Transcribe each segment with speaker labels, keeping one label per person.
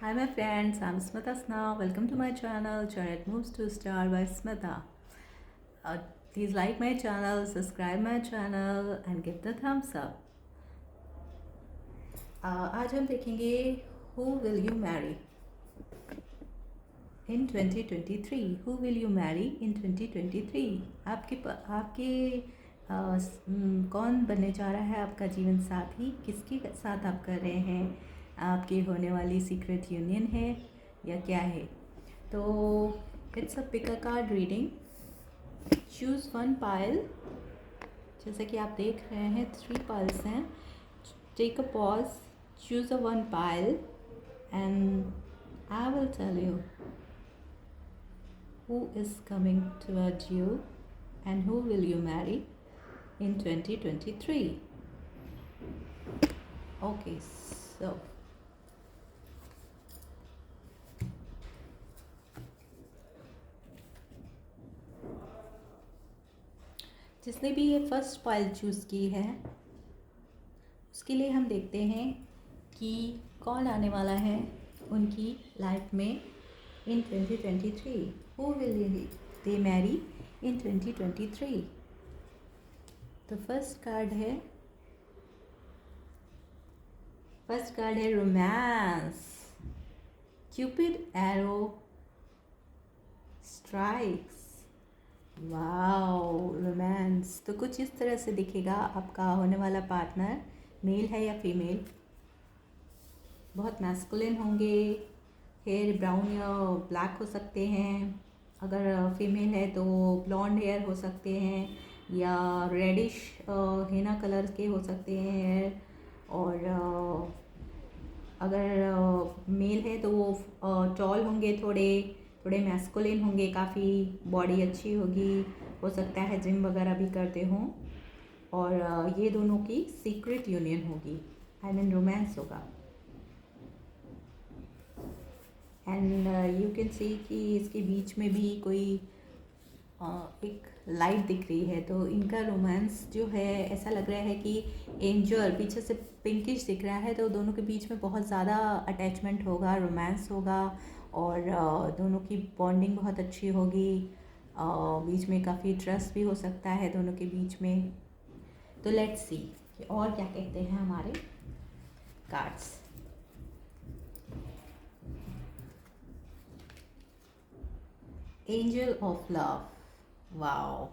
Speaker 1: Hi my friends, I'm Smita Sna. Welcome to my channel, Jared Moves to Star by Smita. Uh, Please like my channel, subscribe my channel and give the thumbs up. आज हम देखेंगे Who will you marry in 2023? Who will you marry in 2023? आपके कौन बनने जा रहा है आपका जीवन साथी? किसके साथ आप कर रहे हैं? आपकी होने वाली सीक्रेट यूनियन है या क्या है? तो it's a pick a card reading. Choose one pile. जैसा कि आप देख रहे हैं 3 पाइल्स हैं. Take a pause, choose a one pile and I will tell you who is coming towards you and who will you marry in 2023. Okay, so जिसने भी ये फर्स्ट पाइल चूज़ की है उसके लिए हम देखते हैं कि कौन आने वाला है उनकी लाइफ में इन 2023. Who will they marry in 2023? तो फर्स्ट कार्ड है romance. Cupid arrow strikes. Wow, romance. तो कुछ इस तरह से दिखेगा आपका होने वाला पार्टनर, मेल है या फीमेल. बहुत मैस्कुलिन होंगे. हेयर ब्राउन या ब्लैक हो सकते हैं. अगर फीमेल है तो ब्लॉन्ड हेयर हो सकते हैं या रेडिश हेना कलर के हो सकते हैं हेयर. और अगर मेल है तो वो टॉल होंगे, थोड़े मैस्कुलिन होंगे, काफ़ी बॉडी अच्छी होगी. हो सकता है जिम वगैरह भी करते हों. और ये दोनों की सीक्रेट यूनियन होगी. आई मीन रोमांस होगा. एंड यू कैन सी कि इसके बीच में भी कोई एक लाइट दिख रही है. तो इनका रोमांस जो है ऐसा लग रहा है कि एंजल पीछे से पिंकिश दिख रहा है. तो दोनों के बीच में बहुत ज़्यादा अटैचमेंट होगा, रोमांस होगा और दोनों की बॉन्डिंग बहुत अच्छी होगी. बीच में काफ़ी ट्रस्ट भी हो सकता है दोनों के बीच में. तो लेट्स सी कि और क्या कहते हैं हमारे cards. Angel of love. Wow,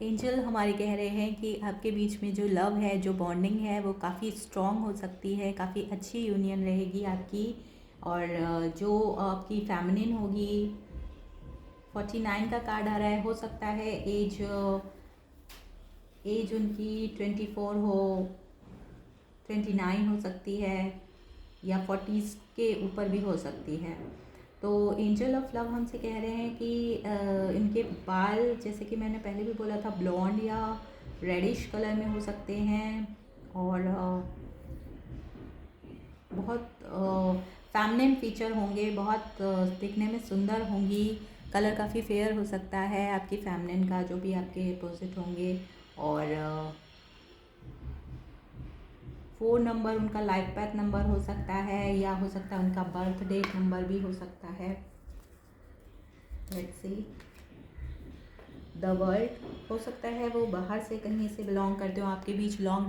Speaker 1: angel हमारे कह रहे हैं कि आपके बीच में जो लव है, जो बॉन्डिंग है वो काफ़ी स्ट्रॉन्ग हो सकती है. काफ़ी अच्छी यूनियन रहेगी आपकी. और जो आपकी फेमिनिन होगी. 49 का कार्ड आ रहा है. हो सकता है एज उनकी 24 हो, 29 हो सकती है या 40s के ऊपर भी हो सकती है. तो एंजल ऑफ लव हमसे कह रहे हैं कि इनके बाल, जैसे कि मैंने पहले भी बोला था, ब्लॉन्ड या रेडिश कलर में हो सकते हैं. और बहुत फेमिनिन फीचर होंगे. बहुत दिखने में सुंदर होंगी. कलर काफ़ी फेयर हो सकता है आपकी फेमिनिन का, जो भी आपके अपोजिट होंगे. और 4 नंबर उनका लाइफ पाथ नंबर हो सकता है या हो सकता है उनका बर्थ डेट नंबर भी हो सकता है. Let's see. The world. हो सकता है वो बाहर से कहीं से बिलोंग करते हो. आपके बीच लॉन्ग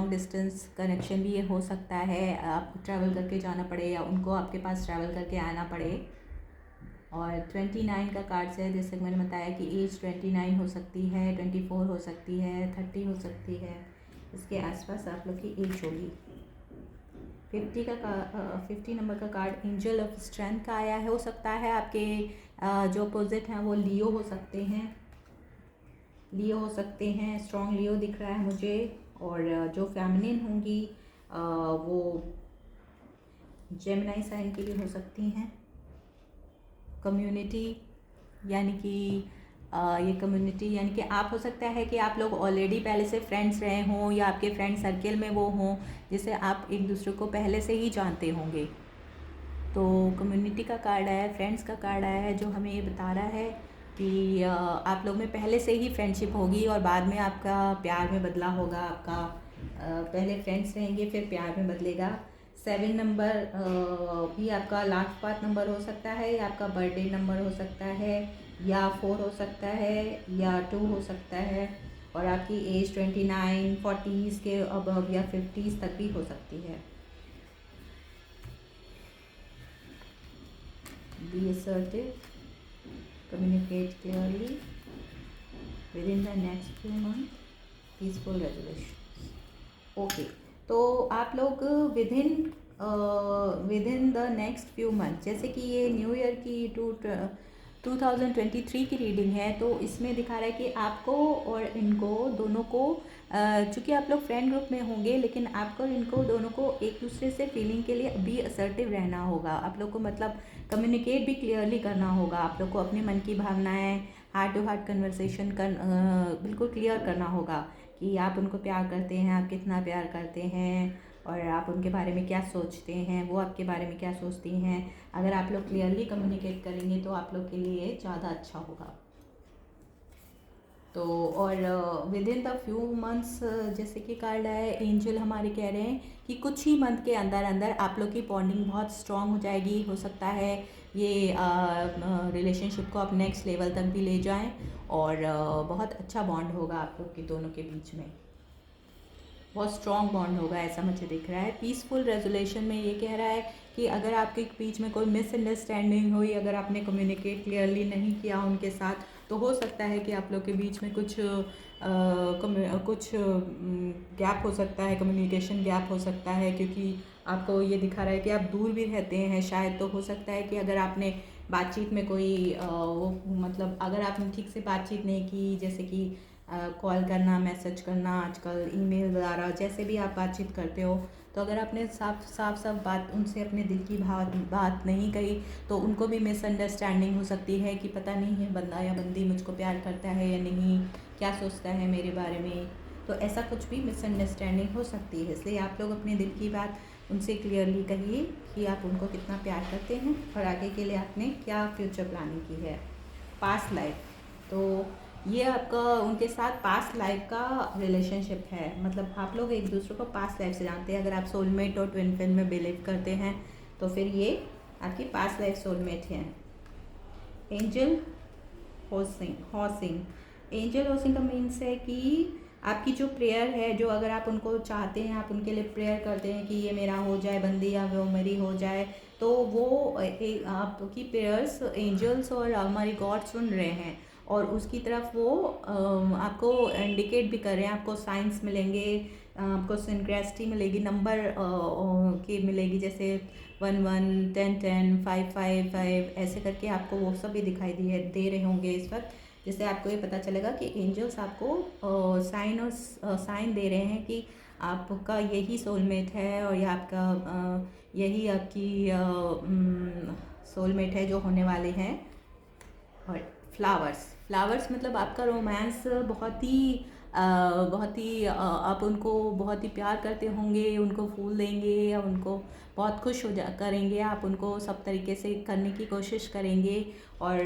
Speaker 1: डिस्टेंस कनेक्शन भी ये हो सकता है. आपको ट्रैवल करके जाना पड़े या उनको आपके पास ट्रैवल करके आना पड़े. और 29 का कार्ड है. जैसे मैंने बताया कि एज 29 हो सकती है, 24 हो सकती है, 30 हो सकती है. इसके आसपास आप लोग की एज होगी. 50 नंबर का कार्ड एंजल ऑफ स्ट्रेंथ का आया है. हो सकता है आपके जो अपोजिट हैं वो लियो हो सकते हैं. स्ट्रॉन्ग लियो दिख रहा है मुझे. और जो फेमिनिन होंगी वो जेमिनी साइन के लिए हो सकती हैं. कम्युनिटी यानी कि ये कम्युनिटी यानी कि आप, हो सकता है कि आप लोग ऑलरेडी पहले से फ्रेंड्स रहे हों या आपके फ्रेंड सर्कल में वो हों जिसे आप एक दूसरे को पहले से ही जानते होंगे. तो कम्युनिटी का कार्ड आया है, फ्रेंड्स का कार्ड आया है, जो हमें ये बता रहा है कि आप लोग में पहले से ही फ्रेंडशिप होगी और बाद में आपका प्यार में बदला होगा. आपका पहले फ्रेंड्स रहेंगे फिर प्यार में बदलेगा. 7 नंबर भी आपका लास्ट पाथ नंबर हो सकता है, या आपका बर्थडे नंबर हो सकता है, या 4 हो सकता है, या 2 हो सकता है, और आपकी एज 29, 40s के अबव या 50s तक भी हो सकती है। Be assertive, communicate clearly with in the next few month, peaceful resolution. Okay, तो आप लोग with in the next few month, जैसे कि ये न्यू ईयर की 2023 की रीडिंग है, तो इसमें दिखा रहा है कि आपको और इनको दोनों को, चूँकि आप लोग फ्रेंड ग्रुप में होंगे, लेकिन आपको इनको दोनों को एक दूसरे से फीलिंग के लिए भी असर्टिव रहना होगा। आप लोग को मतलब कम्युनिकेट भी क्लियरली करना होगा। आप लोग को अपने मन की भावनाएं हार्ट टू हार्ट कन्वर्सेशन बिल्कुल क्लियर करना होगा कि आप उनको प्यार करते हैं, आप कितना प्यार करते हैं, और आप उनके बारे में क्या सोचते हैं, वो आपके बारे में क्या सोचती हैं। अगर आप लोग क्लियरली कम्युनिकेट करेंगे तो आप लोग के लिए ज़्यादा अच्छा होगा। तो और with in the few months, जैसे कि कार्ड है, एंजल हमारे कह रहे हैं कि कुछ ही मंथ के अंदर अंदर आप लोग की बॉन्डिंग बहुत स्ट्रॉन्ग हो जाएगी। हो सकता है ये रिलेशनशिप को आप नेक्स्ट लेवल तक भी ले जाएं, और बहुत अच्छा बॉन्ड होगा आप लोग के दोनों के बीच में, बहुत स्ट्रॉन्ग बॉन्ड होगा, ऐसा मुझे दिख रहा है। पीसफुल रेजोल्यूशन में ये कह रहा है कि अगर आपके बीच में कोई मिसअंडरस्टैंडिंग हुई, अगर आपने कम्युनिकेट क्लियरली नहीं किया उनके साथ, तो हो सकता है कि आप लोग के बीच में कुछ गैप हो सकता है, कम्युनिकेशन गैप हो सकता है, क्योंकि आपको ये दिखा रहा है कि आप दूर भी रहते हैं शायद। तो हो सकता है कि अगर आपने बातचीत में कोई वो मतलब अगर आपने ठीक से बातचीत नहीं की, जैसे कि कॉल करना, मैसेज करना, आजकल ईमेल द्वारा, जैसे भी आप बातचीत करते हो, तो अगर आपने साफ बात उनसे अपने दिल की बात नहीं कही, तो उनको भी मिसअंडरस्टैंडिंग हो सकती है कि पता नहीं है बंदा या बंदी मुझको प्यार करता है या नहीं, क्या सोचता है मेरे बारे में। तो ऐसा कुछ भी मिसअंडरस्टैंडिंग हो सकती है, इसलिए आप लोग अपने दिल की बात उनसे क्लियरली कहिए कि आप उनको कितना प्यार करते हैं और आगे के लिए आपने क्या फ्यूचर प्लानिंग की है। पास्ट लाइफ, तो ये आपका उनके साथ पास्ट लाइफ का रिलेशनशिप है, मतलब आप लोग एक दूसरे को पास्ट लाइफ से जानते हैं। अगर आप सोलमेट और ट्विन फ्लेम में बिलीव करते हैं तो फिर ये आपकी पास्ट लाइफ सोलमेट है। एंजल हॉसिंग, एंजल हॉसिंग का मीन्स है कि आपकी जो प्रेयर है, जो अगर आप उनको चाहते हैं, आप उनके लिए प्रेयर करते हैं कि ये मेरा हो जाए बंदी या वो मेरी हो जाए, तो वो आपकी प्रेयर्स एंजल्स और हमारी गॉड सुन रहे हैं, और उसकी तरफ वो आपको इंडिकेट भी कर रहे हैं। आपको साइंस मिलेंगे, आपको सिंक्रेसिटी मिलेगी, नंबर की मिलेगी, जैसे 11, 10, 5, ऐसे करके आपको वो सब भी दिखाई दे रहे होंगे इस वक्त, जिससे आपको ये पता चलेगा कि एंजल्स आपको साइन दे रहे हैं कि आपका यही सोलमेट है, और ये आपका यही आपकी सोलमेट है जो होने वाले हैं। और फ्लावर्स मतलब आपका रोमांस बहुत ही आप उनको बहुत ही प्यार करते होंगे, उनको फूल देंगे या उनको बहुत खुश करेंगे, आप उनको सब तरीके से करने की कोशिश करेंगे। और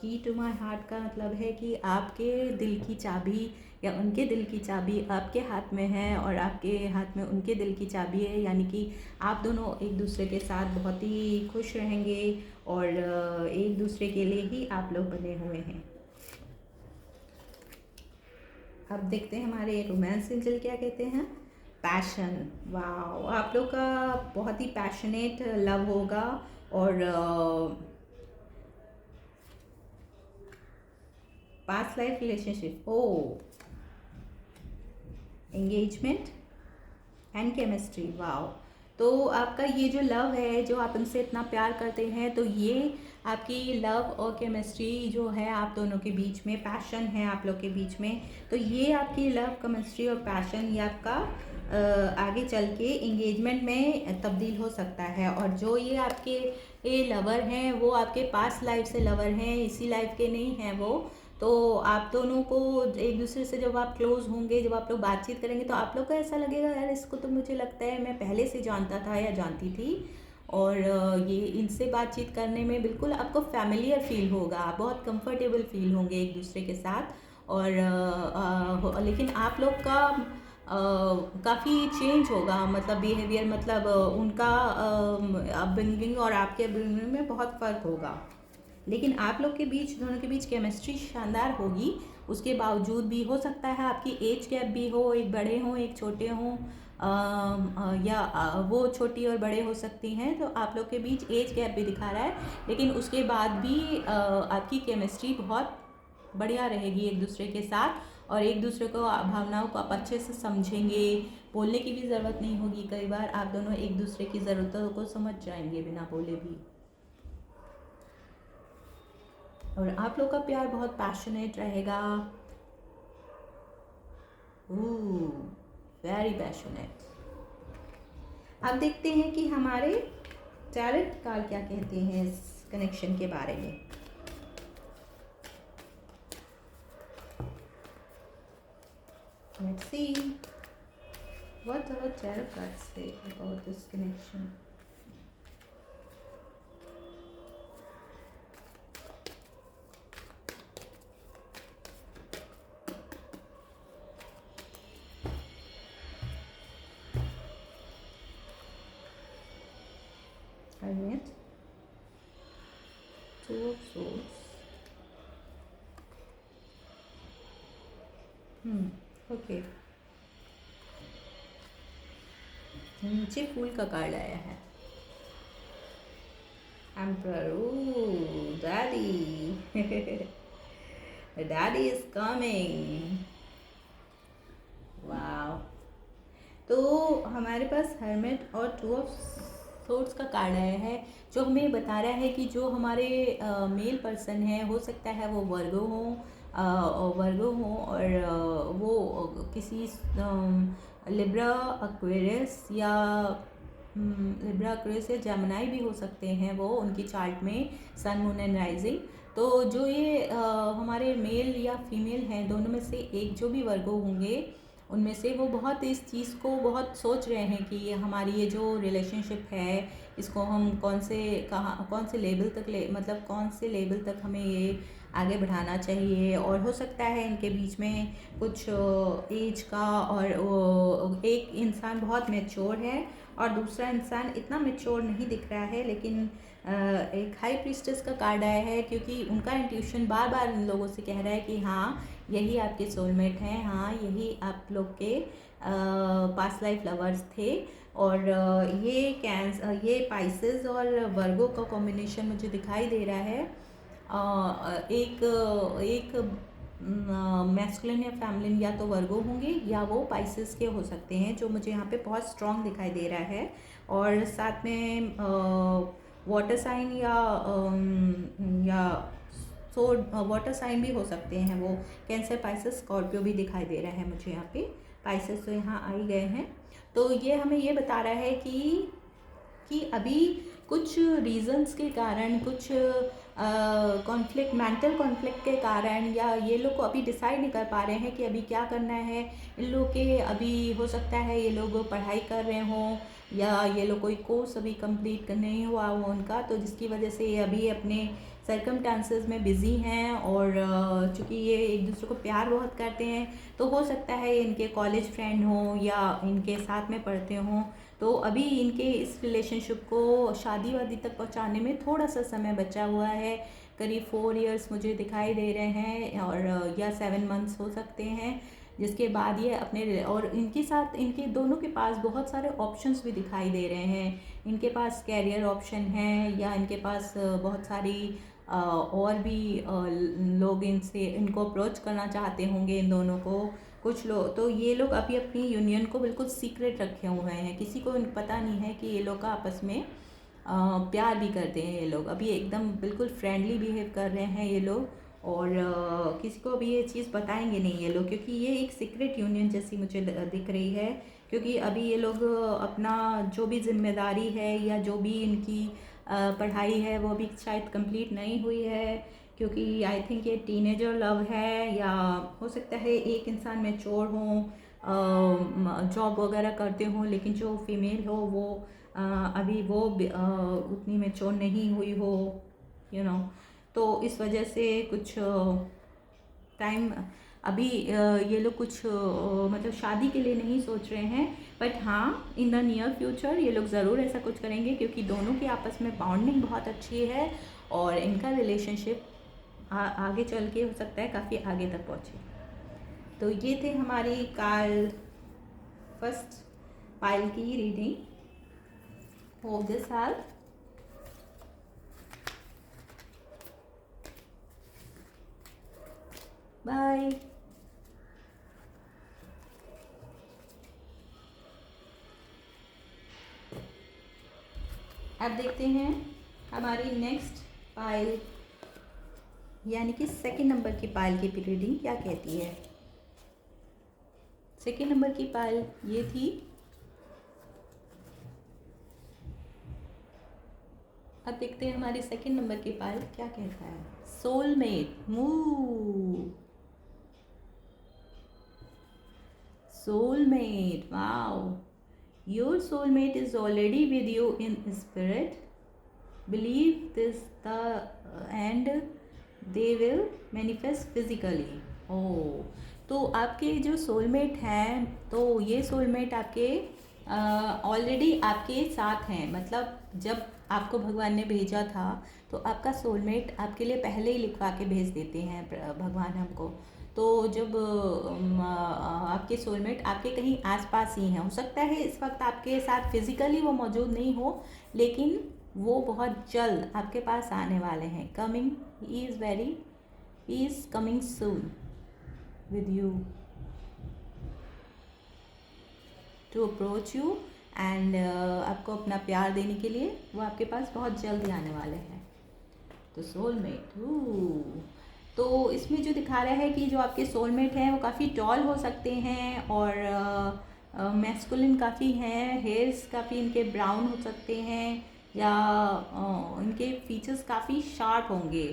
Speaker 1: की टू माई हार्ट का मतलब है कि आपके दिल की चाबी या उनके दिल की चाबी आपके हाथ में है, और आपके हाथ में उनके दिल की चाबी है, यानी कि आप दोनों एक दूसरे के साथ बहुत ही खुश रहेंगे, और एक दूसरे के लिए ही आप लोग बने हुए हैं। अब देखते हैं हमारे रोमांस एंजल क्या कहते हैं। पैशन, वाह, आप लोग का बहुत ही पैशनेट लव होगा, और past life relationship, oh engagement and chemistry, वाह। तो आपका ये जो लव है, जो आप उनसे इतना प्यार करते हैं, तो ये आपकी लव और केमिस्ट्री जो है आप दोनों के बीच में, पैशन है आप लोग के बीच में, तो ये आपकी लव, केमिस्ट्री और पैशन ये आपका आगे चल के इंगेजमेंट में तब्दील हो सकता है। और जो ये आपके लवर हैं वो आपके पास्ट लाइफ से लवर हैं, इसी लाइफ के नहीं हैं वो। तो आप दोनों को एक दूसरे से जब आप क्लोज होंगे, जब आप लोग बातचीत करेंगे, तो आप लोग को ऐसा लगेगा यार इसको तो मुझे लगता है मैं पहले से जानता था या जानती थी, और ये इनसे बातचीत करने में बिल्कुल आपको फैमिलियर फील होगा, बहुत कंफर्टेबल फील होंगे एक दूसरे के साथ। और लेकिन आप लोग का काफ़ी चेंज होगा, मतलब बिहेवियर, मतलब उनका अपब्रिंगिंग और आपके अपब्रिंगिंग में बहुत फ़र्क होगा। लेकिन आप लोग के बीच, दोनों के बीच केमिस्ट्री शानदार होगी। उसके बावजूद भी हो सकता है आपकी एज गैप भी हो, एक बड़े हों एक छोटे हों, या वो छोटी और बड़े हो सकती हैं, तो आप लोग के बीच एज गैप भी दिखा रहा है। लेकिन उसके बाद भी आपकी केमिस्ट्री बहुत बढ़िया रहेगी एक दूसरे के साथ, और एक दूसरे को भावनाओं को आप अच्छे से समझेंगे। बोलने की भी ज़रूरत नहीं होगी, कई बार आप दोनों एक दूसरे की ज़रूरतों को समझ जाएंगे बिना बोले भी। और आप लोग का प्यार बहुत पैशनेट रहेगा, वेरी पैशनेट। अब देखते हैं कि हमारे टैरेट कार्ड क्या कहते हैं इस कनेक्शन के बारे में। Let's see what our tarot cards say about this connection. Hermit, Two of Swords. Okay, नीचे फूल का कार्ड आया है। Emperor, ooh, daddy. Daddy is coming. वाह। तो हमारे पास हर्मिट और टू ऑफ सोर्ड्स का कार्ड आया है, जो हमें बता रहा है कि जो हमारे मेल पर्सन है, हो सकता है वो वर्गो हों और वो किसी लिब्रा एक्वेरियस या जमनाई भी हो सकते हैं, वो उनकी चार्ट में सन मून एंड राइजिंग। तो जो ये हमारे मेल या फीमेल हैं, दोनों में से एक जो भी वर्गो होंगे, उनमें से वो बहुत इस चीज़ को बहुत सोच रहे हैं कि ये हमारी ये जो रिलेशनशिप है, इसको हम कौन से लेवल तक मतलब कौन से लेवल तक हमें ये आगे बढ़ाना चाहिए। और हो सकता है इनके बीच में कुछ एज का, और एक इंसान बहुत मैच्योर है और दूसरा इंसान इतना मैच्योर नहीं दिख रहा है। लेकिन एक हाई प्रीस्टेस का कार्ड आया है, क्योंकि उनका इंट्यूशन बार बार इन लोगों से कह रहा है कि हाँ, यही आपके सोलमेट हैं, हाँ यही आप लोग के पास्ट लाइफ लवर्स थे। और ये पाइसेस और वर्गो का कॉम्बिनेशन मुझे दिखाई दे रहा है। एक मैस्कुलिन या फेमिनिन या तो वर्गो होंगे या वो पाइसेस के हो सकते हैं, जो मुझे यहाँ पे बहुत स्ट्रॉन्ग दिखाई दे रहा है। और साथ में वाटर साइन या वाटर साइन भी हो सकते हैं, वो कैंसर, पाइसेस, स्कॉर्पियो भी दिखाई दे रहा है मुझे यहाँ पे। पाइसेस तो यहाँ आ ही गए हैं। तो ये हमें ये बता रहा है कि अभी कुछ रीजंस के कारण, कुछ कॉन्फ्लिक्ट, मेंटल कॉन्फ्लिक्ट के कारण, या ये लोग को अभी डिसाइड नहीं कर पा रहे हैं कि अभी क्या करना है। इन लोग के अभी हो सकता है ये लोग पढ़ाई कर रहे हों, या ये लोग कोई कोर्स अभी कंप्लीट नहीं हुआ हो उनका, तो जिसकी वजह से ये अभी अपने सर्कमस्टांसेस में बिज़ी हैं। और चूँकि ये एक दूसरे को प्यार बहुत करते हैं, तो हो सकता है इनके कॉलेज फ्रेंड हों या इनके साथ में पढ़ते हों। तो अभी इनके इस रिलेशनशिप को शादी वादी तक पहुंचाने में थोड़ा सा समय बचा हुआ है, करीब 4 इयर्स मुझे दिखाई दे रहे हैं, और या 7 मंथ्स हो सकते हैं, जिसके बाद ये अपने, और इनके साथ इनके दोनों के पास बहुत सारे ऑप्शंस भी दिखाई दे रहे हैं। इनके पास कैरियर ऑप्शन है, या इनके पास बहुत सारी और भी लोग इनको अप्रोच करना चाहते होंगे इन दोनों को। कुछ लोग तो, ये लोग अभी अपनी यूनियन को बिल्कुल सीक्रेट रखे हुए हैं, किसी को पता नहीं है कि ये लोग का आपस में प्यार भी करते हैं। ये लोग अभी एकदम बिल्कुल फ्रेंडली बिहेव कर रहे हैं ये लोग, और किसी को भी ये चीज़ बताएंगे नहीं ये लोग, क्योंकि ये एक सीक्रेट यूनियन जैसी मुझे दिख रही है। क्योंकि अभी ये लोग अपना जो भी जिम्मेदारी है, या जो भी इनकी पढ़ाई है, वो भी शायद कंप्लीट नहीं हुई है, क्योंकि आई थिंक ये टीनेजर लव है, या हो सकता है एक इंसान मैच्योर हो, जॉब वगैरह करते हों, लेकिन जो फीमेल हो वो अभी वो उतनी मैच्योर नहीं हुई हो, तो इस वजह से कुछ टाइम अभी ये लोग कुछ मतलब शादी के लिए नहीं सोच रहे हैं, बट हाँ इन द नियर फ्यूचर ये लोग ज़रूर ऐसा कुछ करेंगे, क्योंकि दोनों की आपस में बॉन्डिंग बहुत अच्छी है और इनका रिलेशनशिप आगे चल के हो सकता है काफ़ी आगे तक पहुँचे। तो ये थे हमारी कार्ल फर्स्ट पाइल की reading. Hope this help. Bye. अब देखते हैं हमारी नेक्स्ट पाइल यानी कि सेकंड नंबर की पाइल की रीडिंग क्या कहती है। सेकंड नंबर की पाइल ये थी। अब देखते हैं हमारी सेकंड नंबर की पाइल क्या कहता है। Soulmate move. Soulmate, wow. Your soulmate is already with you in spirit. Believe this and they will manifest physically. Oh, तो आपके जो सोलमेट हैं, तो ये सोलमेट आपके ऑलरेडी आपके साथ हैं। मतलब जब आपको भगवान ने भेजा था तो आपका सोलमेट आपके लिए पहले ही लिखवा के भेज देते हैं भगवान हमको। तो जब आपके सोलमेट आपके कहीं आसपास ही हैं, हो सकता है इस वक्त आपके साथ फिजिकली वो मौजूद नहीं हो, लेकिन वो बहुत जल्द आपके पास आने वाले हैं। Coming, he is coming soon with you to approach you and आपको अपना प्यार देने के लिए वो आपके पास बहुत जल्द ही आने वाले हैं। तो सोलमेट, तो इसमें जो दिखा रहा है कि जो आपके सोलमेट हैं वो काफ़ी टॉल हो सकते हैं और मैस्कुलिन काफ़ी हैं, हेयर्स काफ़ी इनके ब्राउन हो सकते हैं या इनके फीचर्स काफ़ी शार्प होंगे।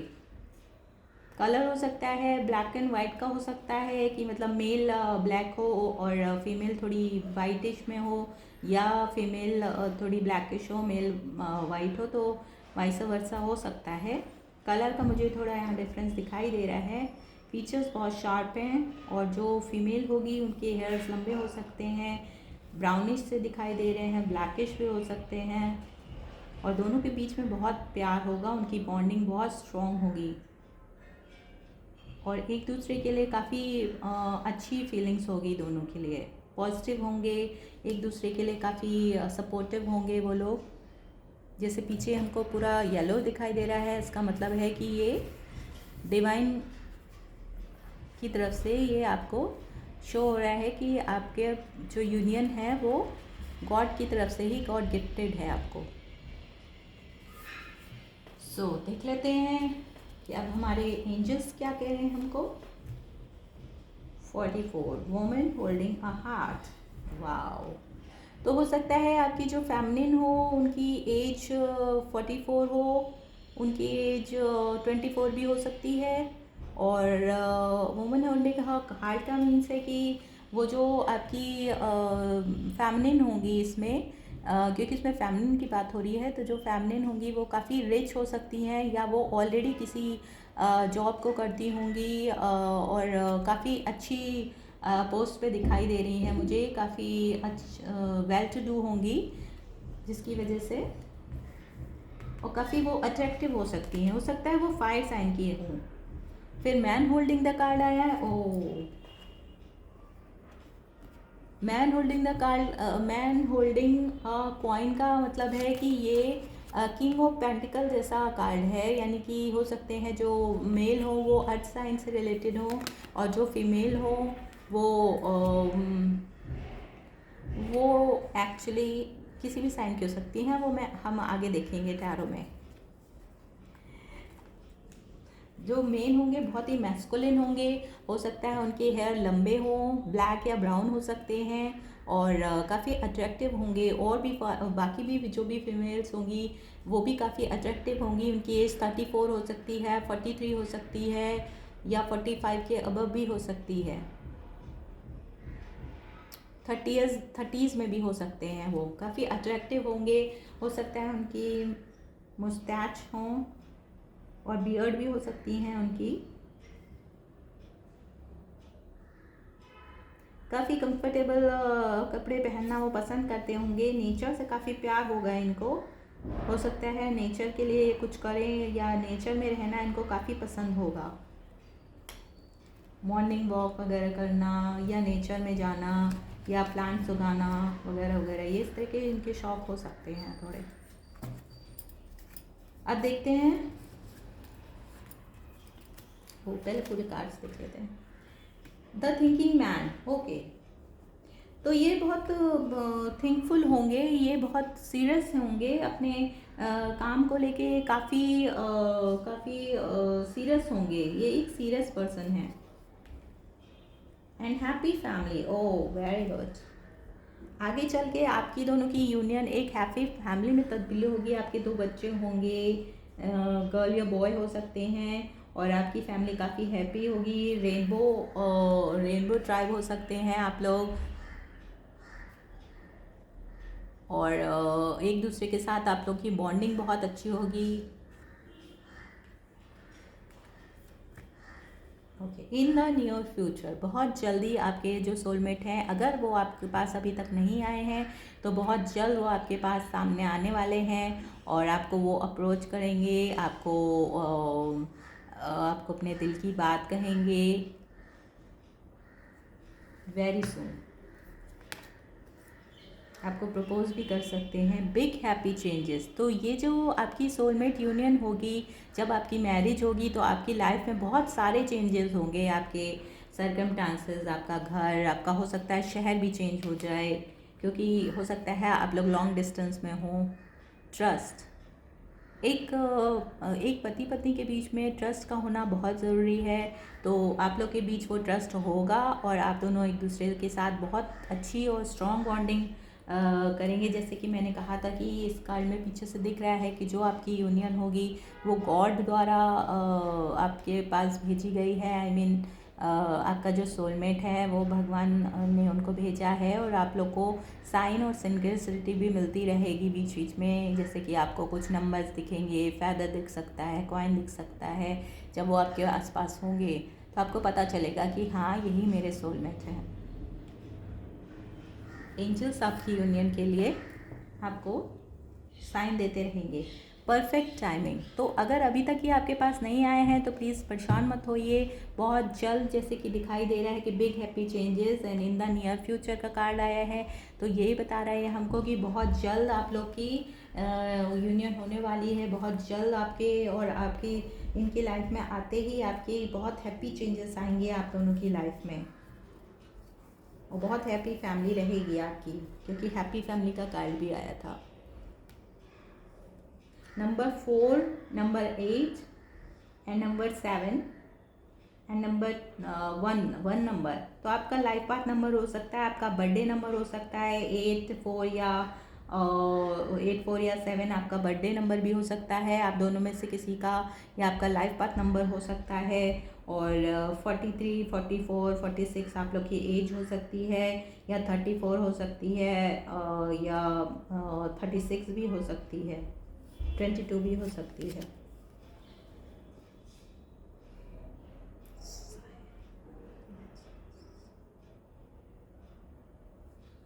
Speaker 1: कलर हो सकता है ब्लैक एंड वाइट का, हो सकता है कि मतलब मेल ब्लैक हो और फीमेल थोड़ी वाइटिश में हो, या फीमेल थोड़ी ब्लैकिश हो, मेल वाइट हो, तो वाइस वर्सा हो सकता है। कलर का मुझे थोड़ा यहाँ डिफरेंस दिखाई दे रहा है। फीचर्स बहुत शार्प हैं और जो फीमेल होगी उनके हेयर्स लंबे हो सकते हैं, ब्राउनिश से दिखाई दे रहे हैं, ब्लैकिश भी हो सकते हैं, और दोनों के बीच में बहुत प्यार होगा, उनकी बॉन्डिंग बहुत स्ट्रॉन्ग होगी और एक दूसरे के लिए काफ़ी अच्छी फीलिंग्स होगी, दोनों के लिए पॉजिटिव होंगे, एक दूसरे के लिए काफ़ी सपोर्टिव होंगे वो लोग। जैसे पीछे हमको पूरा येलो दिखाई दे रहा है, इसका मतलब है कि ये डिवाइन की तरफ से ये आपको शो हो रहा है कि आपके जो यूनियन है वो गॉड की तरफ से ही, गॉड गिफ्टेड है आपको। सो देख लेते हैं कि अब हमारे एंजल्स क्या कह रहे हैं हमको। 44 women holding a heart. Wow, तो हो सकता है आपकी जो फेमिनिन हो उनकी एज 44 हो, उनकी एज 24 भी हो सकती है। और वुमेन होल्डिंग हार्ट का मीन्स है कि वो जो आपकी फेमिनिन होंगी इसमें, क्योंकि इसमें फेमिनिन की बात हो रही है, तो जो फेमिनिन होंगी वो काफ़ी रिच हो सकती हैं, या वो ऑलरेडी किसी जॉब को करती होंगी और काफ़ी अच्छी पोस्ट पे दिखाई दे रही हैं मुझे, काफ़ी वेल टू डू होंगी, जिसकी वजह से और काफ़ी वो अट्रैक्टिव हो सकती हैं। हो सकता है वो फायर साइन की हों। फिर मैन होल्डिंग द कार्ड आया है। Oh, man holding the card, man holding coin का मतलब है कि ये किंग ऑफ पेंटिकल जैसा कार्ड है, यानी कि हो सकते हैं जो मेल हो वो अर्थ साइन से रिलेटेड हो और जो फीमेल हो वो एक्चुअली किसी भी साइन की हो सकती हैं। वो हम आगे देखेंगे टैरो में। जो मेन होंगे बहुत ही मैस्कुलिन होंगे, हो सकता है उनके हेयर लंबे हों, ब्लैक या ब्राउन हो सकते हैं और काफ़ी अट्रैक्टिव होंगे। और भी बाकी भी जो भी फीमेल्स होंगी वो भी काफ़ी अट्रैक्टिव होंगी। उनकी एज 34 हो सकती है, 43 हो सकती है, या 45 के अबव भी हो सकती है, 30s में भी हो सकते हैं। वो काफ़ी अट्रैक्टिव होंगे। हो सकता है उनकी मुस्टैच हों और बियर्ड भी हो सकती हैं उनकी। काफ़ी कंफर्टेबल कपड़े पहनना वो पसंद करते होंगे। नेचर से काफ़ी प्यार होगा इनको, हो सकता है नेचर के लिए कुछ करें या नेचर में रहना इनको काफ़ी पसंद होगा। मॉर्निंग वॉक वगैरह करना या नेचर में जाना या प्लांट्स उगाना वगैरह वगैरह, ये इस तरह के इनके शौक हो सकते हैं थोड़े। अब देखते हैं, वो पहले पूरे कार्ड्स देख लेते हैं। The thinking man, okay. तो ये बहुत थिंकफुल होंगे, ये बहुत सीरियस होंगे अपने काम को लेके, काफ़ी सीरियस होंगे। ये एक सीरियस पर्सन है। And happy family, oh very good. आगे चल के आपकी दोनों की यूनियन एक हैप्पी फैमिली में तब्दील होगी। आपके 2 बच्चे होंगे, गर्ल या बॉय हो सकते हैं, और आपकी फैमिली काफ़ी हैप्पी होगी। रेनबो ट्राइब हो सकते हैं आप लोग, और एक दूसरे के साथ आप लोग की बॉन्डिंग बहुत अच्छी होगी। Okay, in the near future, बहुत जल्दी आपके जो सोलमेट हैं, अगर वो आपके पास अभी तक नहीं आए हैं तो बहुत जल्द वो आपके पास सामने आने वाले हैं, और आपको वो अप्रोच करेंगे, आपको अपने दिल की बात कहेंगे वेरी सून। आपको प्रपोज भी कर सकते हैं। बिग हैप्पी चेंजेस, तो ये जो आपकी सोलमेट यूनियन होगी, जब आपकी मैरिज होगी तो आपकी लाइफ में बहुत सारे चेंजेस होंगे। आपके सर्कमस्टांसेस, आपका घर, आपका हो सकता है शहर भी चेंज हो जाए, क्योंकि हो सकता है आप लोग लॉन्ग डिस्टेंस में हों। ट्रस्ट, एक पति पत्नी के बीच में ट्रस्ट का होना बहुत ज़रूरी है। तो आप लोग के बीच वो ट्रस्ट होगा, और आप दोनों एक दूसरे के साथ बहुत अच्छी और स्ट्रॉन्ग बॉन्डिंग करेंगे। जैसे कि मैंने कहा था कि इस कार्ड में पीछे से दिख रहा है कि जो आपकी यूनियन होगी वो गॉड द्वारा आपके पास भेजी गई है। आई मीन आपका जो सोलमेट है वो भगवान ने उनको भेजा है, और आप लोग को साइन और सिंक्रोनिसिटी भी मिलती रहेगी बीच बीच में। जैसे कि आपको कुछ नंबर्स दिखेंगे, फेदर दिख सकता है, कॉइन दिख सकता है। जब वो आपके आसपास होंगे तो आपको पता चलेगा कि हाँ, यही मेरे सोलमेट हैं। एंजल्स आपकी यूनियन के लिए आपको साइन देते रहेंगे। परफेक्ट टाइमिंग, तो अगर अभी तक ये आपके पास नहीं आए हैं तो प्लीज़ परेशान मत होइए, बहुत जल्द, जैसे कि दिखाई दे रहा है कि big happy changes and in the near future का कार्ड आया है, तो यही बता रहा है हमको कि बहुत जल्द आप लोग की यूनियन होने वाली है। बहुत जल्द आपके और आपकी इनकी लाइफ में आते ही आपकी बहुत हैप्पी चेंजेस आएंगे आप दोनों की लाइफ में, और बहुत हैप्पी फैमिली रहेगी आपकी, क्योंकि हैप्पी फैमिली का कार्ड भी आया था। Number 4, number 8 and number 7 and number 1 number, तो आपका लाइफ पाथ नंबर हो सकता है, आपका बर्थडे नंबर हो सकता है 8, 4 या 7 आपका बर्थडे नंबर भी हो सकता है। आप दोनों में से किसी का, या आपका लाइफ पाथ नंबर हो सकता है। और 43, 44, 46 आप लोग की एज हो सकती है, या 34 हो सकती है, या 36 भी हो सकती है, 22 भी हो सकती है।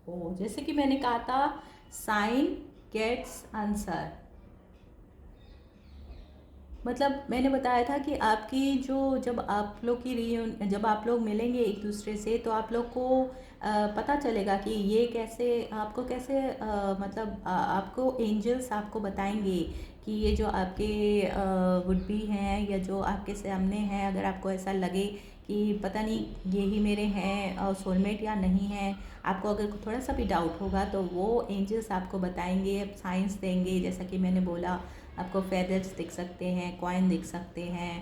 Speaker 1: ओ, जैसे कि मैंने कहा था, साइन गेट्स आंसर, मतलब मैंने बताया था कि आपकी जो, जब आप लोग की जब आप लोग मिलेंगे एक दूसरे से, तो आप लोग को पता चलेगा कि ये कैसे, आपको कैसे मतलब आपको एंजल्स आपको बताएंगे कि ये जो आपके वुड बी हैं, या जो आपके सामने हैं, अगर आपको ऐसा लगे कि पता नहीं ये ही मेरे हैं सोलमेट या नहीं है, आपको अगर थोड़ा सा भी डाउट होगा तो वो एंजल्स आपको बताएंगे, साइंस देंगे। जैसा कि मैंने बोला, आपको फेदर्स दिख सकते हैं, कॉइन दिख सकते हैं,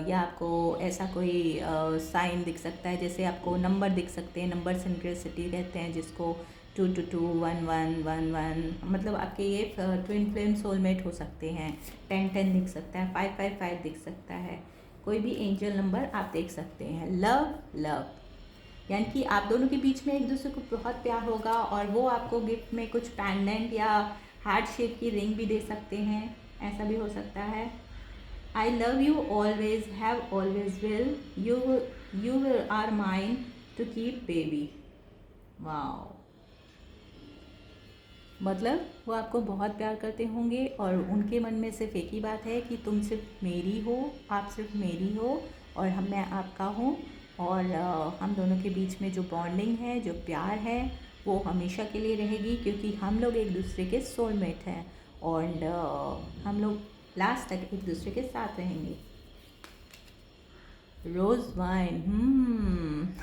Speaker 1: या आपको ऐसा कोई साइन दिख सकता है, जैसे आपको नंबर दिख सकते हैं, नंबर सिंक्रोनिसिटी कहते हैं जिसको, 2 2 2 1 1 1 1, मतलब आपके ये ट्विन फ्लेम सोलमेट हो सकते हैं। 10 10 दिख सकता है, 5 5 5 दिख सकता है, कोई भी एंजल नंबर आप देख सकते हैं। लव लव, यानी कि आप दोनों के बीच में एक दूसरे को बहुत प्यार होगा, और वो आपको गिफ्ट में कुछ पेंडेंट या हार्ट शेप की रिंग भी दे सकते हैं, ऐसा भी हो सकता है। I love you always, have always will, you are mine, to keep baby. Wow, मतलब वो आपको बहुत प्यार करते होंगे और उनके मन में सिर्फ एक ही बात है कि तुम सिर्फ मेरी हो, आप सिर्फ मेरी हो और मैं आपका हूँ। और हम दोनों के बीच में जो बॉन्डिंग है, जो प्यार है, वो हमेशा के लिए रहेगी, क्योंकि हम लोग एक दूसरे के सोलमेट हैं और हम लोग लास्ट तक एक दूसरे के साथ रहेंगे। रोज़ वाइन,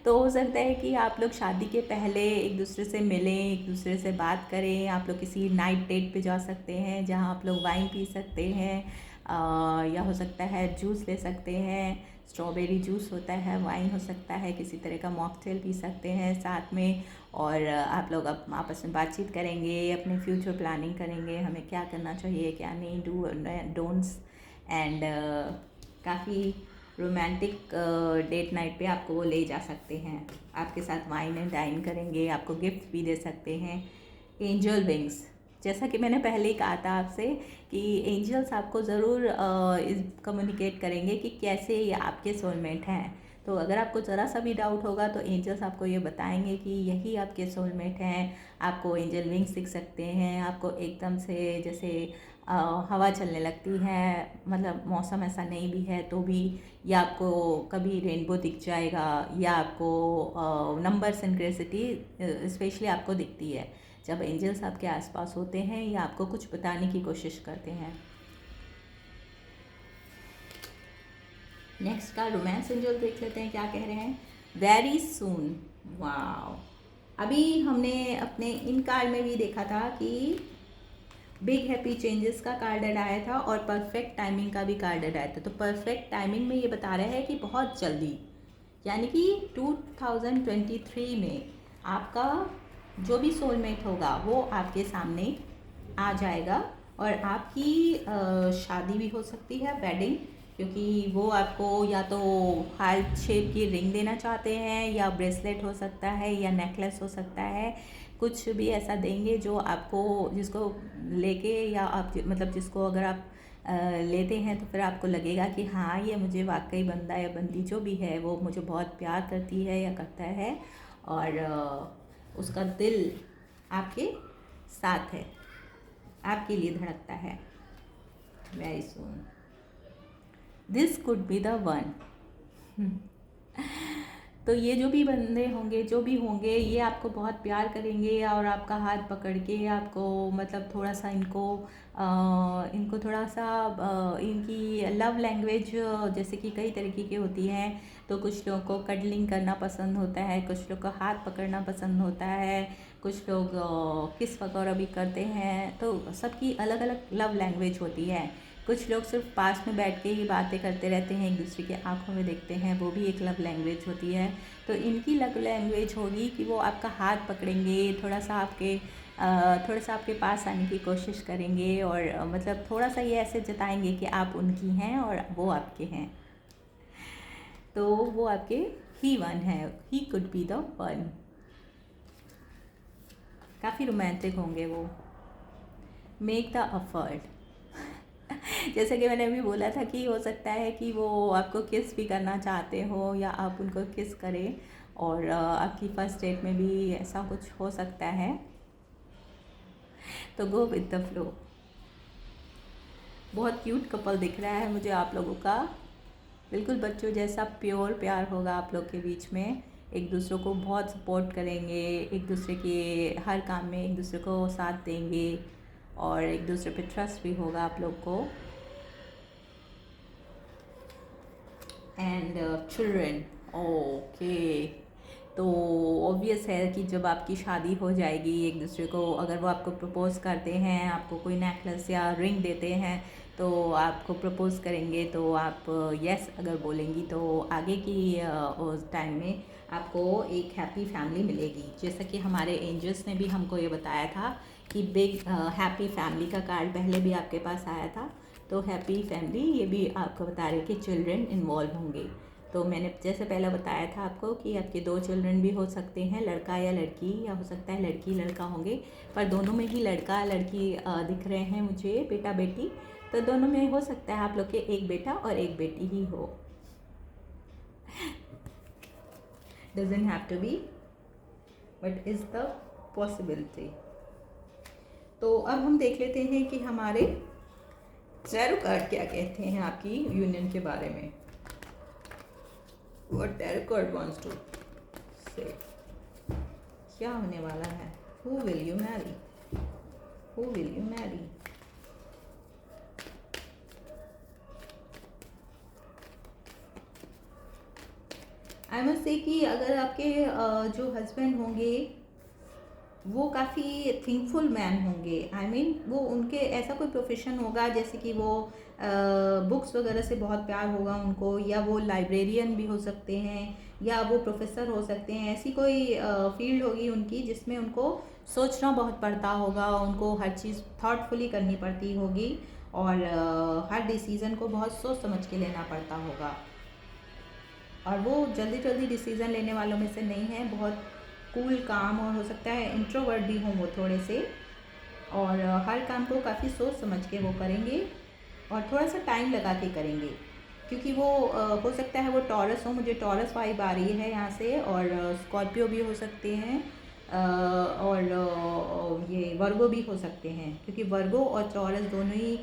Speaker 1: तो हो सकता है कि आप लोग शादी के पहले एक दूसरे से मिलें, एक दूसरे से बात करें। आप लोग किसी नाइट डेट पे जा सकते हैं जहां आप लोग वाइन पी सकते हैं, या हो सकता है जूस ले सकते हैं, स्ट्रॉबेरी जूस होता है, वाइन हो सकता है, किसी तरह का मॉकटेल पी सकते हैं साथ में। और आप लोग आपस में बातचीत करेंगे, अपने फ्यूचर प्लानिंग करेंगे, हमें क्या करना चाहिए, क्या नहीं, डू डोंट्स। एंड काफ़ी रोमांटिक डेट नाइट पे आपको वो ले जा सकते हैं, आपके साथ वाइन एंड डाइन करेंगे, आपको गिफ्ट भी दे सकते हैं। एंजल विंग्स, जैसा कि मैंने पहले ही कहा था आपसे कि एंजल्स आपको ज़रूर कम्युनिकेट करेंगे कि कैसे ये आपके सोलमेट हैं। तो अगर आपको ज़रा सा भी डाउट होगा तो एंजल्स आपको ये बताएंगे कि यही आपके सोलमेट हैं। आपको एंजल विंग्स दिख सकते हैं, आपको एकदम से जैसे हवा चलने लगती है, मतलब मौसम ऐसा नहीं भी है तो भी, या आपको कभी रेनबो दिख जाएगा, या आपको नंबर सिंक्रेसिटी स्पेशली आपको दिखती है जब एंजल्स आपके आसपास होते हैं या आपको कुछ बताने की कोशिश करते हैं। नेक्स्ट का रोमांस एंजल देख लेते हैं क्या कह रहे हैं। Very soon, wow. अभी हमने अपने इन कार्ड में भी देखा था कि बिग हैप्पी चेंजेस का कार्ड आया था और परफेक्ट टाइमिंग का भी कार्ड आया था। तो परफेक्ट टाइमिंग में ये बता रहा है कि बहुत जल्दी, यानी कि 2023 में आपका जो भी सोलमेट होगा वो आपके सामने आ जाएगा और आपकी शादी भी हो सकती है, वेडिंग, क्योंकि वो आपको या तो हार्ट शेप की रिंग देना चाहते हैं, या ब्रेसलेट हो सकता है, या नेकलेस हो सकता है। कुछ भी ऐसा देंगे जो आपको, जिसको लेके, या आप मतलब जिसको अगर आप लेते हैं तो फिर आपको लगेगा कि हाँ ये मुझे वाकई बंदा या बंदी जो भी है वो मुझे बहुत प्यार करती है या करता है, और उसका दिल आपके साथ है, आपके लिए धड़कता है। Very soon this could be the one. तो ये जो भी बंदे होंगे, जो भी होंगे, ये आपको बहुत प्यार करेंगे और आपका हाथ पकड़ के आपको, मतलब थोड़ा सा इनको थोड़ा सा इनकी लव लैंग्वेज जैसे कि कई तरीके की होती हैं। तो कुछ लोगों को कडलिंग करना पसंद होता है, कुछ लोग को हाथ पकड़ना पसंद होता है, कुछ लोग किस वगैरह भी करते हैं। तो सबकी अलग अलग लव लैंग्वेज होती है। कुछ लोग सिर्फ पास में बैठ के ही बातें करते रहते हैं, एक दूसरे के आंखों में देखते हैं, वो भी एक लव लैंग्वेज होती है। तो इनकी लव लैंग्वेज होगी कि वो आपका हाथ पकड़ेंगे, थोड़ा सा आपके पास आने की कोशिश करेंगे, और मतलब थोड़ा सा ये ऐसे जताएंगे कि आप उनकी हैं और वो आपके हैं। तो वो आपके ही वन है, he could be the one. काफ़ी रोमांटिक होंगे वो। मेक द अफर्ट, जैसे कि मैंने अभी बोला था कि हो सकता है कि वो आपको किस भी करना चाहते हो या आप उनको किस करें, और आपकी फर्स्ट डेट में भी ऐसा कुछ हो सकता है। तो गो विद द फ्लो। बहुत क्यूट कपल दिख रहा है मुझे आप लोगों का, बिल्कुल बच्चों जैसा प्योर प्यार होगा आप लोग के बीच में। एक दूसरे को बहुत सपोर्ट करेंगे, एक दूसरे के हर काम में एक दूसरे को साथ देंगे, और एक दूसरे पे ट्रस्ट भी होगा आप लोग को। And children, okay. तो ऑब्वियस है कि जब आपकी शादी हो जाएगी, एक दूसरे को अगर वो आपको प्रपोज़ करते हैं, आपको कोई नेकलेस या रिंग देते हैं, तो आपको प्रपोज़ करेंगे, तो आप यस अगर बोलेंगी तो आगे की उस टाइम में आपको एक हैप्पी फैमिली मिलेगी। जैसा कि हमारे एंजल्स ने भी हमको ये बताया था कि बिग हैप्पी फैमिली का कार्ड पहले भी आपके पास आया था। तो हैप्पी फैमिली ये भी आपको बता रहे कि चिल्ड्रन इन्वॉल्व होंगे। तो मैंने जैसे पहले बताया था आपको कि आपके 2 चिल्ड्रन भी हो सकते हैं, लड़का या लड़की, या हो सकता है लड़की लड़का होंगे, पर दोनों में ही लड़का लड़की दिख रहे हैं मुझे, बेटा बेटी। तो दोनों में हो सकता है आप लोग के एक बेटा और एक बेटी ही हो। Doesn't have to be, but is the possibility. तो अब हम देख लेते हैं कि हमारे टैरो कार्ड क्या कहते हैं आपकी यूनियन के बारे में। What tarot card wants to say, क्या होने वाला है। Who will you marry, who will you marry. I must say कि अगर आपके जो हस्बैंड होंगे वो काफ़ी थिंकफुल मैन होंगे। आई मीन वो उनके ऐसा कोई प्रोफेशन होगा जैसे कि वो बुक्स वगैरह से बहुत प्यार होगा उनको, या वो लाइब्रेरियन भी हो सकते हैं, या वो प्रोफेसर हो सकते हैं। ऐसी कोई फील्ड होगी उनकी जिसमें उनको सोचना बहुत पड़ता होगा, उनको हर चीज़ थॉटफुली करनी पड़ती होगी, और हर डिसीज़न को बहुत सोच समझ के लेना पड़ता होगा। और वो जल्दी जल्दी डिसीज़न लेने वालों में से नहीं है, बहुत कूल काम, और हो सकता है इंट्रोवर्ट भी हों वो थोड़े से, और हर काम को काफ़ी सोच समझ के वो करेंगे और थोड़ा सा टाइम लगा के करेंगे, क्योंकि वो हो सकता है वो टॉरस हो, मुझे टॉरस वाइब आ रही है यहाँ से, और स्कॉर्पियो भी हो सकते हैं, और ये वर्गो भी हो सकते हैं, क्योंकि वर्गो और टॉरस दोनों ही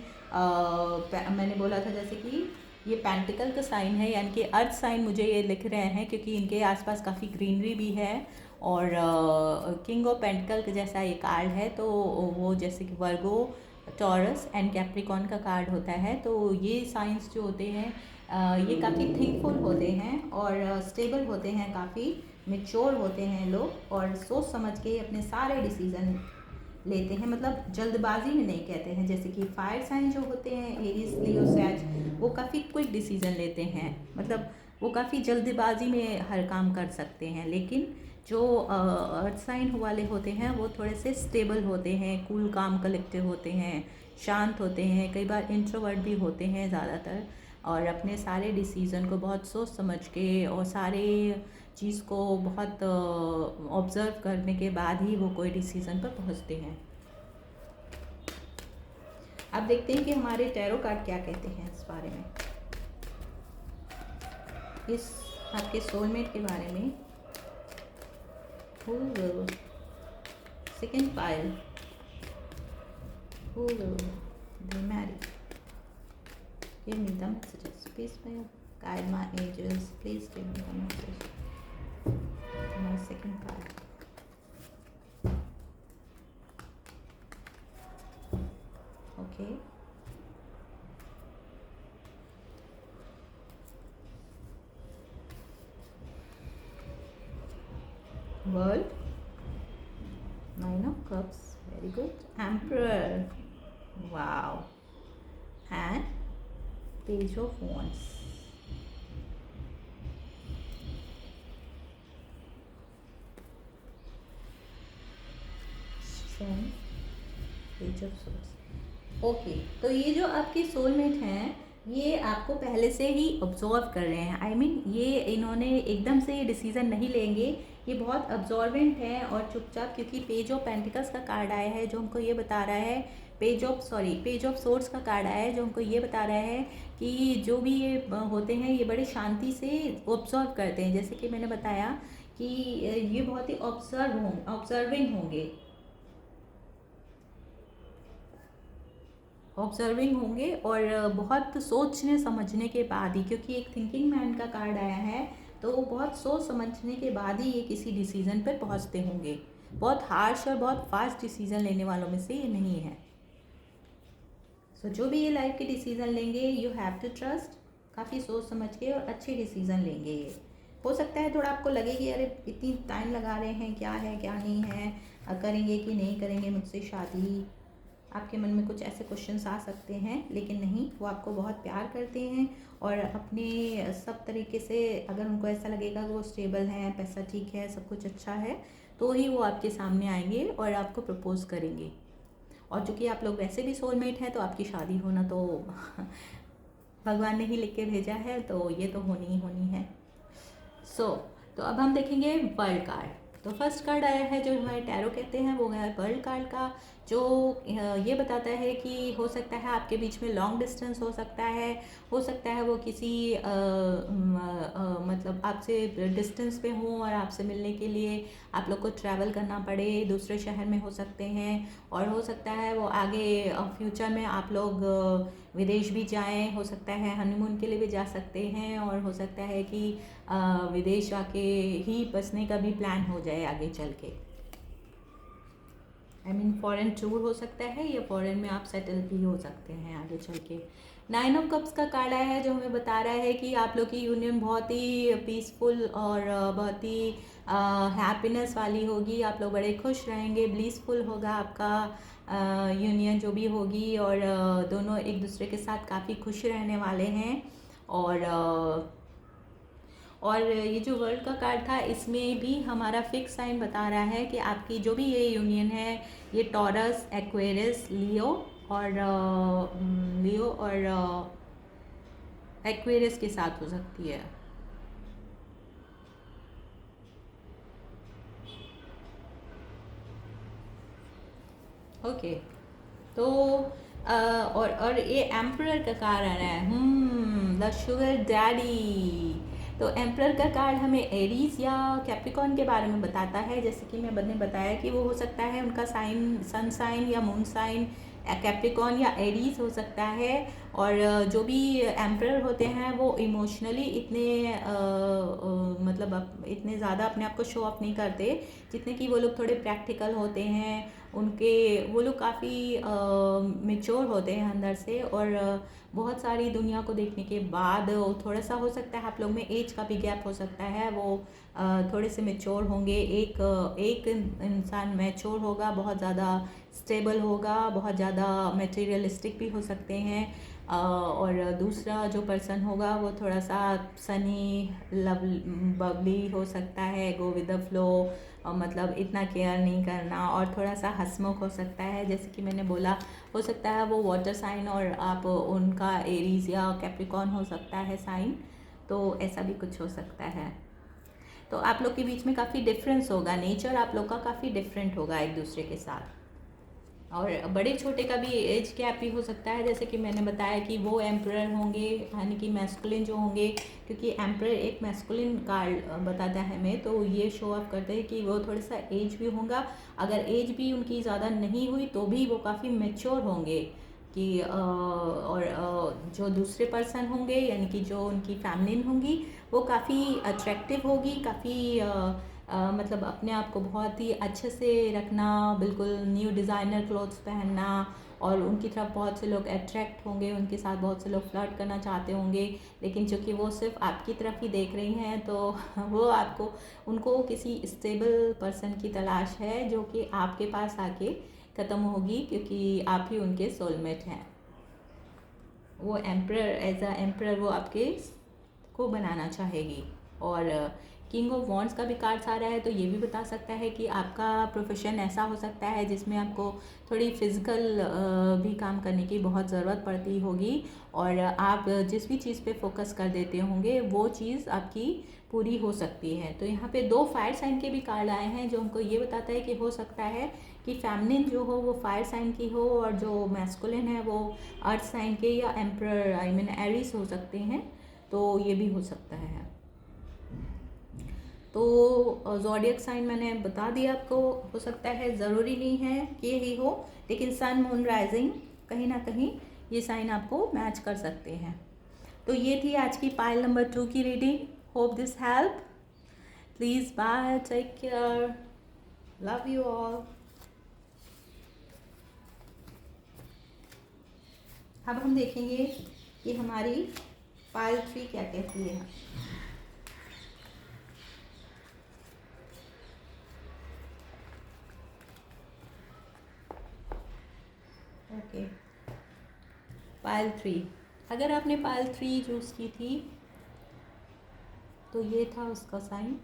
Speaker 1: मैंने बोला था जैसे कि ये पेंटिकल का साइन है, यानी कि अर्थ साइन मुझे ये लिख रहे हैं, क्योंकि इनके आसपास काफ़ी ग्रीनरी भी है, और किंग ऑफ पेंटिकल का जैसा ये कार्ड है, तो वो जैसे कि वर्गो, टॉरस एंड कैप्रिकॉन का कार्ड होता है। तो ये साइंस जो होते हैं ये काफ़ी थिंकफुल होते हैं और स्टेबल होते हैं, काफ़ी मेच्योर होते हैं लोग, और सोच समझ के अपने सारे डिसीज़न लेते हैं, मतलब जल्दबाजी में नहीं कहते हैं। जैसे कि फायर साइन जो होते हैं एरीज, लियो, सैज, वो काफ़ी क्विक डिसीज़न लेते हैं, मतलब वो काफ़ी जल्दबाजी में हर काम कर सकते हैं। लेकिन जो अर्थ साइन वाले होते हैं वो थोड़े से स्टेबल होते हैं, कूल काम कलेक्टिव होते हैं, शांत होते हैं, कई बार इंट्रोवर्ट भी होते हैं ज़्यादातर, और अपने सारे डिसीज़न को बहुत सोच समझ के और सारे चीज़ को बहुत ऑब्ज़र्व करने के बाद ही वो कोई डिसीज़न पर पहुंचते हैं। अब देखते हैं कि हमारे टैरो कार्ड क्या कहते हैं इस बारे में, इस आपके सोलमेट के बारे में। Who will, second pile, who will they marry? Give me the messages, please, my guide, my angels, please give me the message. My second pile. Okay. World, Nine of Cups, very good. Emperor, wow, and Page of Wands. Strength, Page of Swords. Okay, तो ये जो आपके soulmate हैं ये आपको पहले से ही observe कर रहे हैं। आई मीन ये इन्होंने एकदम से डिसीज़न नहीं लेंगे, ये बहुत ऑब्जर्वेंट हैं और चुपचाप, क्योंकि पेज ऑफ पेंटिकल्स का कार्ड आया है जो हमको ये बता रहा है, पेज ऑफ सोर्ड्स का कार्ड आया है जो हमको ये बता रहा है कि जो भी ये होते हैं ये बड़ी शांति से ऑब्जर्व करते हैं। जैसे कि मैंने बताया कि ये बहुत ही ऑब्जर्विंग होंगे और बहुत सोचने समझने के बाद ही, क्योंकि एक थिंकिंग मैन का कार्ड आया है, तो बहुत सोच समझने के बाद ही ये किसी डिसीज़न पर पहुंचते होंगे। बहुत हार्श और बहुत फास्ट डिसीज़न लेने वालों में से ये नहीं है। सो जो भी ये लाइफ के डिसीज़न लेंगे, यू हैव टू ट्रस्ट, काफ़ी सोच समझ के और अच्छे डिसीज़न लेंगे। ये हो सकता है थोड़ा आपको लगे कि अरे इतनी टाइम लगा रहे हैं, क्या है क्या नहीं है, करेंगे कि नहीं करेंगे मुझसे शादी, आपके मन में कुछ ऐसे क्वेश्चंस आ सकते हैं, लेकिन नहीं, वो आपको बहुत प्यार करते हैं और अपने सब तरीके से, अगर उनको ऐसा लगेगा कि वो स्टेबल हैं, पैसा ठीक है, सब कुछ अच्छा है, तो ही वो आपके सामने आएंगे और आपको प्रपोज़ करेंगे। और चूँकि आप लोग वैसे भी सोलमेट हैं, तो आपकी शादी होना तो भगवान ने ही लिख के भेजा है, तो ये तो होनी ही होनी है। तो अब हम देखेंगे वर्ल्ड कार्ड। तो फर्स्ट कार्ड आया है जो हमारे टैरो कहते हैं, वो है वर्ल्ड कार्ड का, जो ये बताता है कि हो सकता है आपके बीच में लॉन्ग डिस्टेंस हो सकता है वो किसी मतलब आपसे डिस्टेंस पे हो और आपसे मिलने के लिए आप लोग को ट्रैवल करना पड़े, दूसरे शहर में हो सकते हैं। और हो सकता है वो आगे फ्यूचर में आप लोग विदेश भी जाएं, हो सकता है हनीमून के लिए भी जा सकते हैं, और हो सकता है कि विदेश जाके ही बसने का भी प्लान हो जाए आगे चल के। फॉरेन टूर हो सकता है, या फॉरेन में आप सेटल भी हो सकते हैं आगे चल के। 9 ऑफ कप्स का कार्ड आया है जो हमें बता रहा है कि आप लोग की यूनियन बहुत ही पीसफुल और बहुत ही हैप्पीनेस वाली होगी। आप लोग बड़े खुश रहेंगे, ब्लीसफुल होगा आपका यूनियन जो भी होगी, और दोनों एक दूसरे के साथ काफ़ी खुश रहने वाले हैं। और ये जो वर्ल्ड का कार्ड था इसमें भी हमारा फिक्स साइन बता रहा है कि आपकी जो भी ये यूनियन है ये टॉरस, एक्वेरियस, लियो और एक्वेरियस के साथ हो सकती है। ओके, तो और ये एम्परर का कार्ड आ रहा है, द शुगर डैडी। तो एम्परर का कार्ड हमें एरीज या कैप्रिकॉर्न के बारे में बताता है। जैसे कि मैंने बताया कि वो हो सकता है उनका साइन सन साइन या मून साइन कैप्रिकॉर्न या एरीज हो सकता है। और जो भी एम्परर होते हैं वो इमोशनली इतने मतलब इतने ज़्यादा अपने आप को शो ऑफ नहीं करते जितने कि वो लोग थोड़े प्रैक्टिकल होते हैं। वो लोग काफ़ी मेच्योर होते हैं अंदर से, और बहुत सारी दुनिया को देखने के बाद थोड़ा सा हो सकता है आप लोग में एज का भी गैप हो सकता है। वो थोड़े से मेच्योर होंगे। एक इंसान मैच्योर होगा, बहुत ज़्यादा स्टेबल होगा, बहुत ज़्यादा मटेरियलिस्टिक भी हो सकते हैं। और दूसरा जो पर्सन होगा वो थोड़ा सा सनी लव बबली हो सकता है, गो विद द फ्लो, मतलब इतना केयर नहीं करना, और थोड़ा सा हंसमुख हो सकता है। जैसे कि मैंने बोला, हो सकता है वो वाटर साइन और आप उनका एरीज या कैप्रिकॉर्न हो सकता है साइन, तो ऐसा भी कुछ हो सकता है। तो आप लोग के बीच में काफ़ी डिफरेंस होगा, नेचर आप लोग का काफ़ी डिफरेंट होगा एक दूसरे के साथ। और बड़े छोटे का भी एज गैप भी हो सकता है। जैसे कि मैंने बताया कि वो एम्परर होंगे, यानी कि मैस्कुलिन जो होंगे, क्योंकि एम्परर एक मैस्कुलिन कार्ड बताता है हमें, तो ये शो ऑफ करते हैं कि वो थोड़ा सा एज भी होगा। अगर एज भी उनकी ज़्यादा नहीं हुई तो भी वो काफ़ी मेच्योर होंगे कि और जो दूसरे पर्सन होंगे यानी कि जो उनकी फैमिली होंगी वो काफ़ी अट्रैक्टिव होगी, काफ़ी मतलब अपने आप को बहुत ही अच्छे से रखना, बिल्कुल न्यू डिज़ाइनर क्लोथ्स पहनना, और उनकी तरफ बहुत से लोग अट्रैक्ट होंगे, उनके साथ बहुत से लोग फ्लर्ट करना चाहते होंगे। लेकिन चूँकि वो सिर्फ आपकी तरफ ही देख रही हैं तो वो उनको किसी स्टेबल पर्सन की तलाश है जो कि आपके पास आके ख़त्म होगी, क्योंकि आप ही उनके सोलमेट हैं। वो एम्परर एज अ एम्परर वो आपके को बनाना चाहेगी। और किंग ऑफ वॉन्ड्स का भी कार्ड्स आ रहा है, तो ये भी बता सकता है कि आपका प्रोफेशन ऐसा हो सकता है जिसमें आपको थोड़ी फिज़िकल भी काम करने की बहुत ज़रूरत पड़ती होगी, और आप जिस भी चीज़ पे फोकस कर देते होंगे वो चीज़ आपकी पूरी हो सकती है। तो यहाँ पे 2 फायर साइन के भी कार्ड आए हैं जो हमको ये बताता है कि हो सकता है कि फेमिनिन जो हो वो फायर साइन की हो, और जो मैस्कुलिन है वो अर्थ साइन के या एम्परर एरीज हो सकते हैं। तो ये भी हो सकता है। तो ज़ोडिएक साइन मैंने बता दिया आपको, हो सकता है, ज़रूरी नहीं है कि यही हो, लेकिन सन मून राइजिंग कहीं ना कहीं ये साइन आपको मैच कर सकते हैं। तो ये थी आज की पाइल नंबर 2 की reading. Hope this help. Please bye, take care, love you all. अब हम देखेंगे कि हमारी पाइल 3 क्या कहती है। ओके, पाइल 3, अगर आपने पाइल 3 चूज़ की थी तो ये था उसका साइन।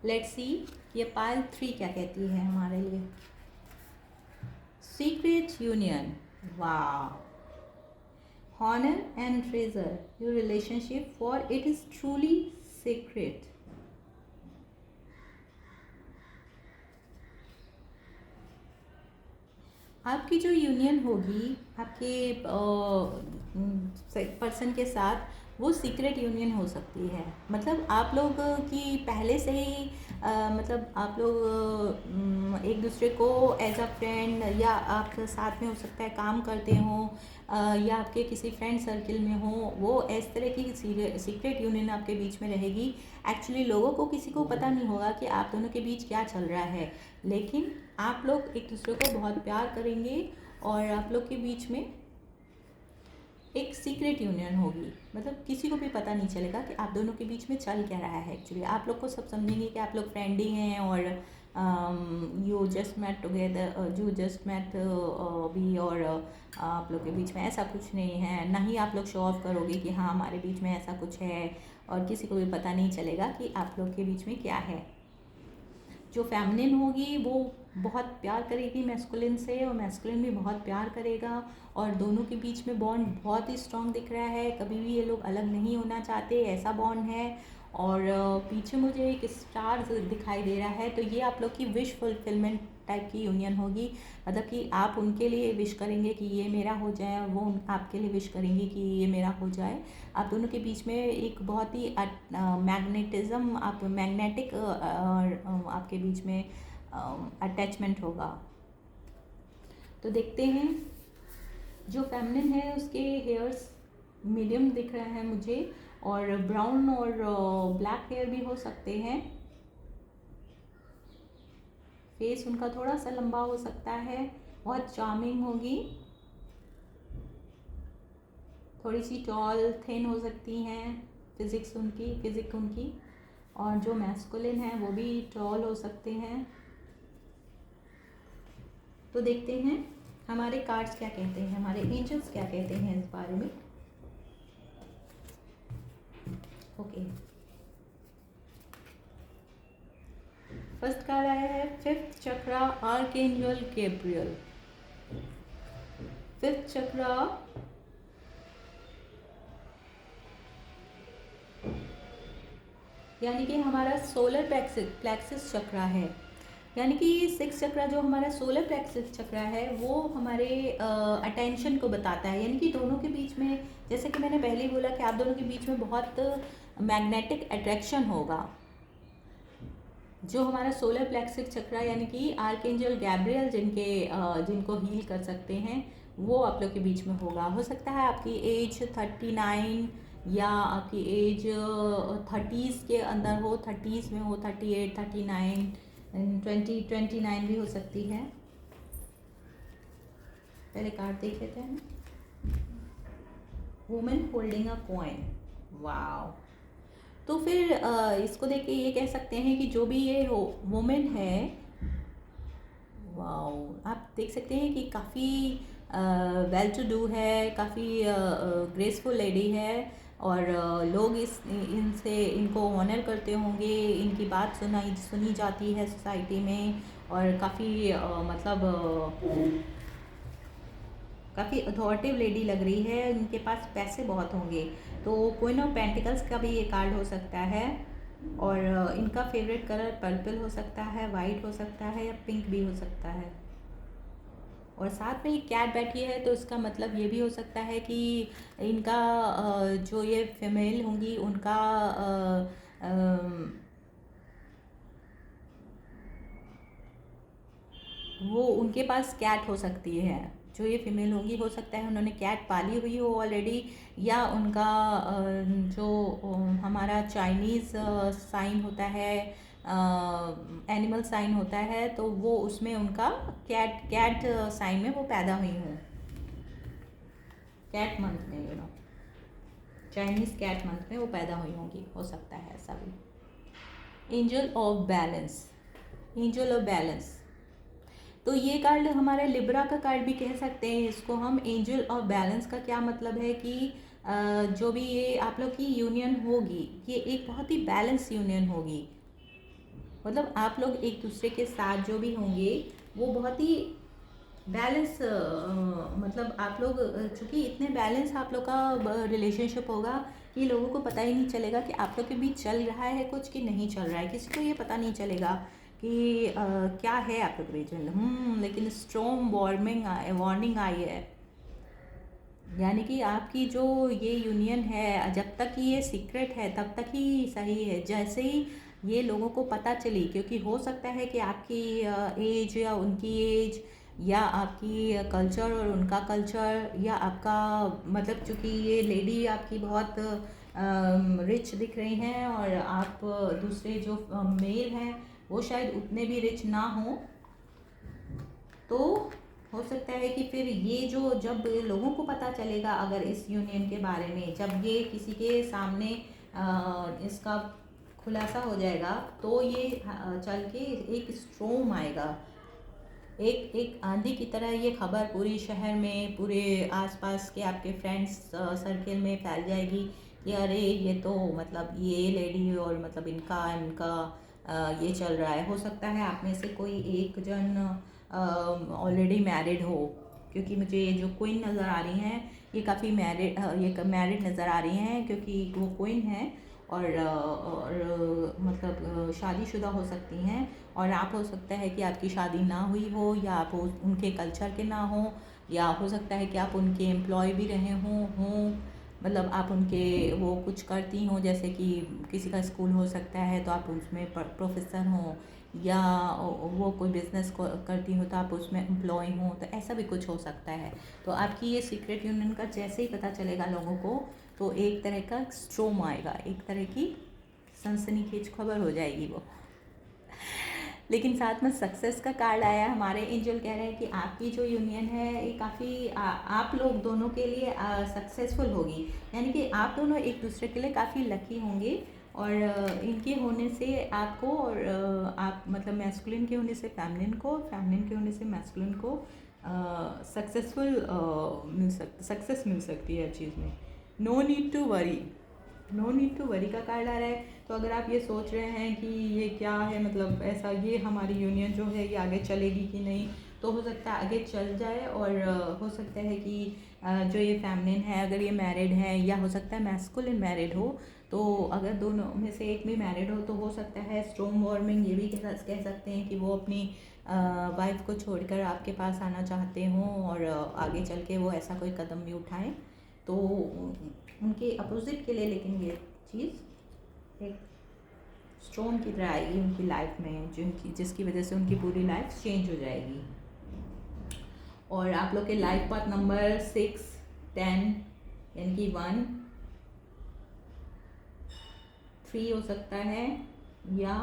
Speaker 1: लेट्स सी ये पाइल 3 क्या कहती है हमारे लिए। सीक्रेट यूनियन, वाह। Honor and treasure your relationship, for it is truly sacred. आपकी जो यूनियन होगी आपके पर्सन के साथ, वो सीक्रेट यूनियन हो सकती है। मतलब आप लोग की पहले से ही मतलब आप लोग एक दूसरे को एज अ फ्रेंड, या आप साथ में हो सकता है काम करते हो, या आपके किसी फ्रेंड सर्किल में हो, वो इस तरह की सीक्रेट यूनियन आपके बीच में रहेगी। एक्चुअली लोगों को किसी को पता नहीं होगा कि आप दोनों के बीच क्या चल रहा है, लेकिन आप लोग एक दूसरे को बहुत प्यार करेंगे और आप लोग के बीच में एक सीक्रेट यूनियन होगी। मतलब किसी को भी पता नहीं चलेगा कि आप दोनों के बीच में चल क्या रहा है। एक्चुअली आप लोग को सब समझेंगे कि आप लोग फ्रेंडली हैं, और you just met together, you just met भी, और आप लोग के बीच में ऐसा कुछ नहीं है। ना ही आप लोग शो ऑफ करोगे कि हाँ हमारे बीच में ऐसा कुछ है, और किसी को भी पता नहीं चलेगा कि आप लोग के बीच में क्या है। जो फेमिनिन होगी वो बहुत प्यार करेगी मैस्कुलिन से, और मैस्कुलिन भी बहुत प्यार करेगा, और दोनों के बीच में बॉन्ड बहुत ही स्ट्रांग दिख रहा है। कभी भी ये लोग अलग नहीं होना चाहते, ऐसा बॉन्ड है। और पीछे मुझे एक स्टार दिखाई दे रहा है, तो ये आप लोग की विश फुलफिलमेंट टाइप की यूनियन होगी। मतलब कि आप उनके लिए विश करेंगे कि ये मेरा हो जाए, और वो आपके लिए विश करेंगे कि ये मेरा हो जाए। आप दोनों के बीच में एक बहुत ही मैग्नेटिज्म, आप मैग्नेटिक आपके बीच में अटैचमेंट होगा। तो देखते हैं, जो फेमिनिन है उसके हेयर्स मीडियम दिख रहे हैं मुझे, और ब्राउन और ब्लैक हेयर भी हो सकते हैं। फेस उनका थोड़ा सा लंबा हो सकता है, बहुत चार्मिंग होगी, थोड़ी सी टॉल थिन हो सकती हैं, फिजिक उनकी। और जो मैस्कुलिन है वो भी टॉल हो सकते हैं। तो देखते हैं हमारे कार्ड्स क्या कहते हैं, हमारे एंजल्स क्या कहते हैं इस बारे में। ओके, फर्स्ट कार्ड आया है फिफ्थ चक्रा, आर्कएंजल गैब्रियल। फिफ्थ चक्रा यानी कि हमारा सोलर प्लेक्सिस चक्रा है। यानी कि सिक्स चक्रा जो हमारा सोलर प्लेक्सिस चक्रा है वो हमारे अटेंशन को बताता है। यानी कि दोनों के बीच में, जैसे कि मैंने पहले ही बोला कि आप दोनों के बीच में बहुत मैग्नेटिक अट्रैक्शन होगा। जो हमारा सोलर प्लेक्सिस चक्रा यानी कि आर्कएंजल गैब्रियल जिनको हील कर सकते हैं, वो आप लोग के बीच में होगा। हो सकता है आपकी एज 39 या आपकी एज 30s के अंदर हो, 30s में हो, 38, 39, 29 भी हो सकती है। पहले कार्ड देख लेते हैं। Women holding a coin, wow. तो फिर इसको देख के ये कह सकते हैं कि जो भी ये वुमेन है, वाओ, आप देख सकते हैं कि काफ़ी वेल टू डू है, काफ़ी ग्रेसफुल लेडी है, और लोग इनको ऑनर करते होंगे, इनकी बात सुनी जाती है सोसाइटी में, और काफ़ी काफ़ी अथॉरिटिव लेडी लग रही है। इनके पास पैसे बहुत होंगे। तो क्वीन ऑफ पेंटिकल्स का भी ये कार्ड हो सकता है, और इनका फेवरेट कलर पर्पल हो सकता है, वाइट हो सकता है, या पिंक भी हो सकता है। और साथ में ये कैट बैठी है, तो इसका मतलब ये भी हो सकता है कि इनका जो ये फीमेल होंगी उनका वो उनके पास कैट हो सकती है। जो ये फीमेल होंगी हो सकता है उन्होंने कैट पाली हुई हो ऑलरेडी, या उनका जो हमारा चाइनीज़ साइन होता है, एनिमल साइन होता है, तो वो उसमें उनका कैट साइन में वो पैदा हुई हों, कैट मंथ में, चाइनीज़ कैट मंथ में वो पैदा हुई होंगी, हो सकता है ऐसा भी। Angel of balance, angel of balance, तो ये कार्ड हमारा लिब्रा का कार्ड भी कह सकते हैं इसको हम। एंजल ऑफ बैलेंस का क्या मतलब है कि जो भी ये आप लोग की यूनियन होगी, ये एक बहुत ही बैलेंस यूनियन होगी। मतलब आप लोग एक दूसरे के साथ जो भी होंगे वो बहुत ही बैलेंस, मतलब आप लोग चूँकि इतने बैलेंस आप लोग का रिलेशनशिप होगा कि लोगों को पता ही नहीं चलेगा कि आप लोग के बीच चल रहा है कुछ कि नहीं चल रहा है। किसी को ये पता नहीं चलेगा कि क्या है आप लोग रीजन, लेकिन स्ट्रॉन्ग वार्निंग आई है। यानी कि आपकी जो ये यूनियन है, जब तक ये सीक्रेट है तब तक ही सही है। जैसे ही ये लोगों को पता चली, क्योंकि हो सकता है कि आपकी एज या उनकी एज, या आपकी कल्चर और उनका कल्चर, या आपका मतलब चूँकि ये लेडी आपकी बहुत रिच दिख रही हैं और आप दूसरे जो मेल हैं वो शायद उतने भी रिच ना हों, तो हो सकता है कि फिर ये जो जब लोगों को पता चलेगा अगर इस यूनियन के बारे में, जब ये किसी के सामने इसका खुलासा हो जाएगा, तो ये चल के एक स्ट्रोम आएगा, एक एक आंधी की तरह ये खबर पूरी शहर में, पूरे आसपास के आपके फ्रेंड्स सर्कल में फैल जाएगी कि अरे ये तो मतलब ये लेडी और मतलब इनका इनका ये चल रहा है। हो सकता है आप में से कोई एक जन ऑलरेडी मैरिड हो, क्योंकि मुझे ये जो क्वीन नज़र आ रही हैं ये काफ़ी मैरिड नज़र आ रही हैं, क्योंकि वो क्वीन हैं और मतलब शादीशुदा हो सकती हैं। और आप हो सकता है कि आपकी शादी ना हुई हो, या आप उनके कल्चर के ना हो, या हो सकता है कि आप उनके एम्प्लॉय भी रहे हों, मतलब आप उनके वो कुछ करती हों, जैसे कि किसी का स्कूल हो सकता है तो आप उसमें प्रोफेसर हों, या वो कोई बिज़नेस करती हो तो आप उसमें एम्प्लॉय हों, तो ऐसा भी कुछ हो सकता है। तो आपकी ये सीक्रेट यूनियन का जैसे ही पता चलेगा लोगों को, तो एक तरह का स्ट्रोम आएगा, एक तरह की सनसनीखेज खबर हो जाएगी वो। लेकिन साथ में सक्सेस का कार्ड आया। हमारे एंजल कह रहे हैं कि आपकी जो यूनियन है ये काफ़ी आप लोग दोनों के लिए सक्सेसफुल होगी, यानी कि आप दोनों एक दूसरे के लिए काफ़ी लकी होंगे। और इनके होने से आपको, और आप मतलब मैस्कुलिन के होने से फेमिनिन को, फेमिनिन के होने से मैस्कुलिन को सक्सेस मिल सकती है हर चीज़ में। No need to worry, no need to worry का कार्ड आ रहा है। तो अगर आप ये सोच रहे हैं कि ये क्या है, मतलब ऐसा ये हमारी यूनियन जो है ये आगे चलेगी कि नहीं, तो हो सकता है आगे चल जाए। और हो सकता है कि जो ये फेमिनिन है अगर ये मैरिड है, या हो सकता है मैस्कुलिन मैरिड हो, तो अगर दोनों में से एक भी मैरिड हो तो हो सकता है स्ट्रॉन्ग वार्मिंग ये भी कह सकते हैं कि वो अपनी वाइफ को छोड़कर आपके पास आना चाहते हों, और आगे चल के वो ऐसा कोई कदम भी उठाएं, तो उनके अपोजिट के लिए लेकिन ये चीज़ एक स्टोन की तरह आएगी उनकी लाइफ में, जिसकी वजह से उनकी पूरी लाइफ चेंज हो जाएगी। और आप लोग के लाइफ पाथ नंबर 6, 10 यानी कि 1, 3 हो सकता है, या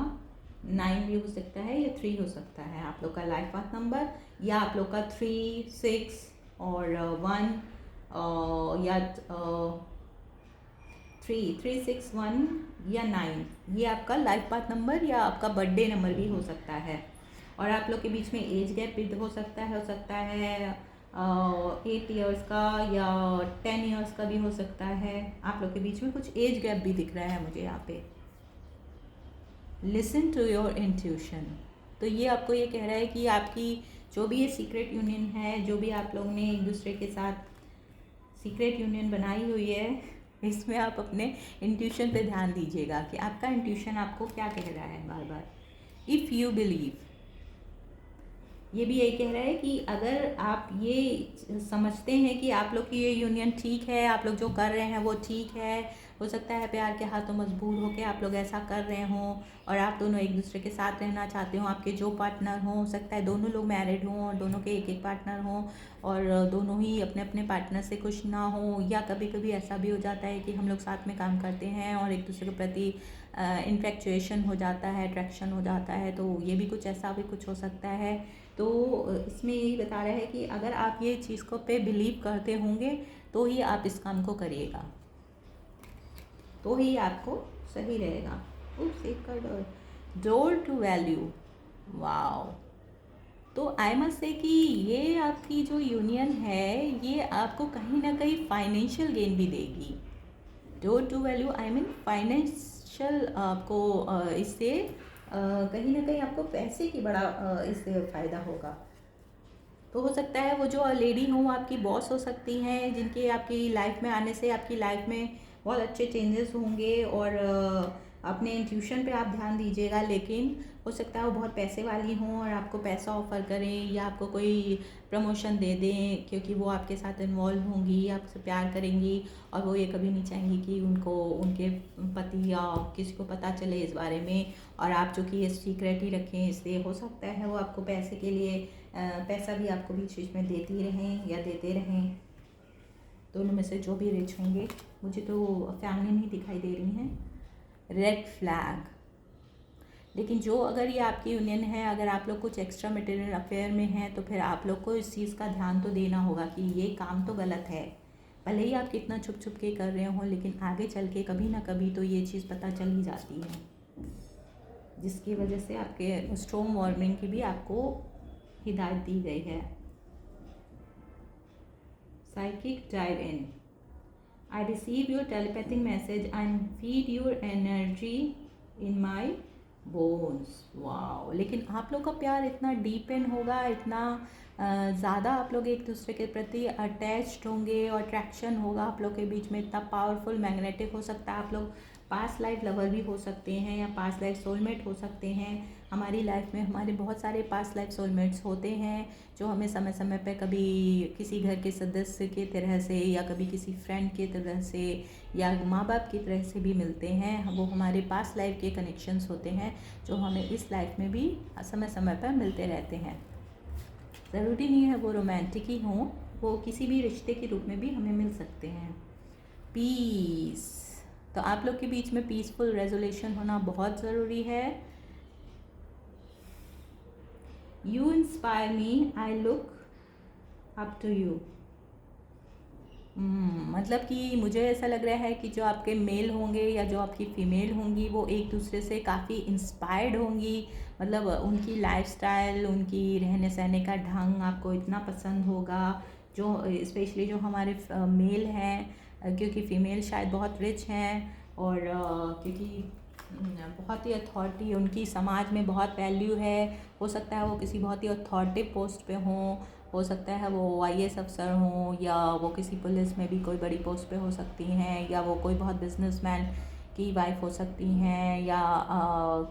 Speaker 1: 9 भी हो सकता है, या 3 हो सकता है आप लोग का लाइफ पाथ नंबर, या आप लोग का 3, 6 और 1, या 3, 6, 1 या 9, ये आपका लाइफ पाथ नंबर या आपका बर्थडे नंबर भी हो सकता है। और आप लोग के बीच में एज गैप भी हो सकता है 8 इयर्स का या 10 इयर्स का भी हो सकता है। आप लोग के बीच में कुछ एज गैप भी दिख रहा है मुझे यहाँ पे। लिसन टू योर इंट्यूशन, तो ये आपको ये कह रहा है कि आपकी जो भी ये सीक्रेट यूनियन है, जो भी आप लोग ने एक दूसरे के साथ सीक्रेट यूनियन बनाई हुई है, इसमें आप अपने इंट्यूशन पे ध्यान दीजिएगा कि आपका इंट्यूशन आपको क्या कह रहा है बार बार। इफ़ यू बिलीव, ये भी यही कह रहा है कि अगर आप ये समझते हैं कि आप लोग की ये यूनियन ठीक है, आप लोग जो कर रहे हैं वो ठीक है, हो सकता है प्यार के हाथों मजबूर होकर आप लोग ऐसा कर रहे हों, और आप दोनों एक दूसरे के साथ रहना चाहते हो। आपके जो पार्टनर हों, हो सकता है दोनों लोग मैरिड हों और दोनों के एक एक पार्टनर हों, और दोनों ही अपने अपने पार्टनर से खुश ना हो, या कभी कभी ऐसा भी हो जाता है कि हम लोग साथ में काम करते हैं और एक दूसरे के प्रति इन्फेक्चुएशन हो जाता है, अट्रैक्शन हो जाता है, तो ये भी कुछ ऐसा भी कुछ हो सकता है। तो इसमें यही बता रहा है कि अगर आप ये चीज़ को पे बिलीव करते होंगे तो ही आप इस काम को करिएगा, तो ही आपको सही रहेगा। Door to value, wow. तो आई मस्ट से कि ये आपकी जो यूनियन है ये आपको कहीं ना कहीं फाइनेंशियल गेन भी देगी। Door to value I mean financial, आपको इससे कहीं ना कहीं आपको पैसे की बड़ा इससे फ़ायदा होगा। तो हो सकता है वो जो लेडी हो आपकी बॉस हो सकती हैं, जिनके आपकी लाइफ में आने से आपकी लाइफ में बहुत अच्छे चेंजेस होंगे, और अपने इंट्यूशन पे आप ध्यान दीजिएगा, लेकिन हो सकता है वो बहुत पैसे वाली हों और आपको पैसा ऑफ़र करें या आपको कोई प्रमोशन दे दें, क्योंकि वो आपके साथ इन्वॉल्व होंगी, आपसे प्यार करेंगी और वो ये कभी नहीं चाहेंगी कि उनको उनके पति या किसी को पता चले इस बारे में, और आप जो कि ये सीक्रेट ही रखें। इसलिए हो सकता है वो आपको पैसे के लिए पैसा भी आपको बीच बीच में देती रहें या देते रहें। दोनों में से जो भी रिच होंगे, मुझे तो फैमिली नहीं दिखाई दे रही हैं। Red flag. लेकिन जो अगर ये आपकी यूनियन है, अगर आप लोग कुछ एक्स्ट्रा मटेरियल अफेयर में हैं, तो फिर आप लोग को इस चीज़ का ध्यान तो देना होगा कि ये काम तो गलत है। भले ही आप कितना छुप छुप के कर रहे हों, लेकिन आगे चल के कभी ना कभी तो ये चीज़ पता चल ही जाती है, जिसकी वजह से आपके स्टॉर्म वार्निंग की भी आपको हिदायत दी गई है। Psychic dive in. I receive your telepathic message and feed your energy in my bones. Wow. लेकिन आप लोग का प्यार इतना डीप इन होगा, इतना ज़्यादा आप लोग एक दूसरे के प्रति अटैच्ड होंगे और अट्रैक्शन होगा आप लोग के बीच में, इतना पावरफुल मैग्नेटिक हो सकता है। आप लोग पास्ट लाइफ लवर भी हो सकते हैं या पास्ट लाइफ सोलमेट हो सकते हैं। हमारी लाइफ में हमारे बहुत सारे पास्ट लाइफ सोलमेट्स होते हैं जो हमें समय समय पे कभी किसी घर के सदस्य की तरह से या कभी किसी फ्रेंड की तरह से या माँ बाप की तरह से भी मिलते हैं। वो हमारे पास्ट लाइफ के कनेक्शंस होते हैं जो हमें इस लाइफ में भी समय समय पर मिलते रहते हैं। ज़रूरी नहीं है वो रोमांटिक ही हों, वो किसी भी रिश्ते के रूप में भी हमें मिल सकते हैं। पीस। तो आप लोग के बीच में पीसफुल रेजोल्यूशन होना बहुत ज़रूरी है। You inspire me, I look up to you. मतलब कि मुझे ऐसा लग रहा है कि जो आपके मेल होंगे या जो आपकी फ़ीमेल होंगी वो एक दूसरे से काफ़ी इंस्पायर्ड होंगी। मतलब उनकी लाइफस्टाइल, उनकी रहने सहने का ढंग आपको इतना पसंद होगा, जो स्पेशली जो हमारे मेल हैं, क्योंकि फ़ीमेल शायद बहुत रिच हैं और क्योंकि बहुत ही अथॉरिटी उनकी समाज में बहुत वैल्यू है। हो सकता है वो किसी बहुत ही अथॉरिटी पोस्ट पे हों, हो सकता है वो आईएएस अफसर हों या वो किसी पुलिस में भी कोई बड़ी पोस्ट पे हो सकती हैं, या वो कोई बहुत बिजनेसमैन की वाइफ हो सकती हैं, या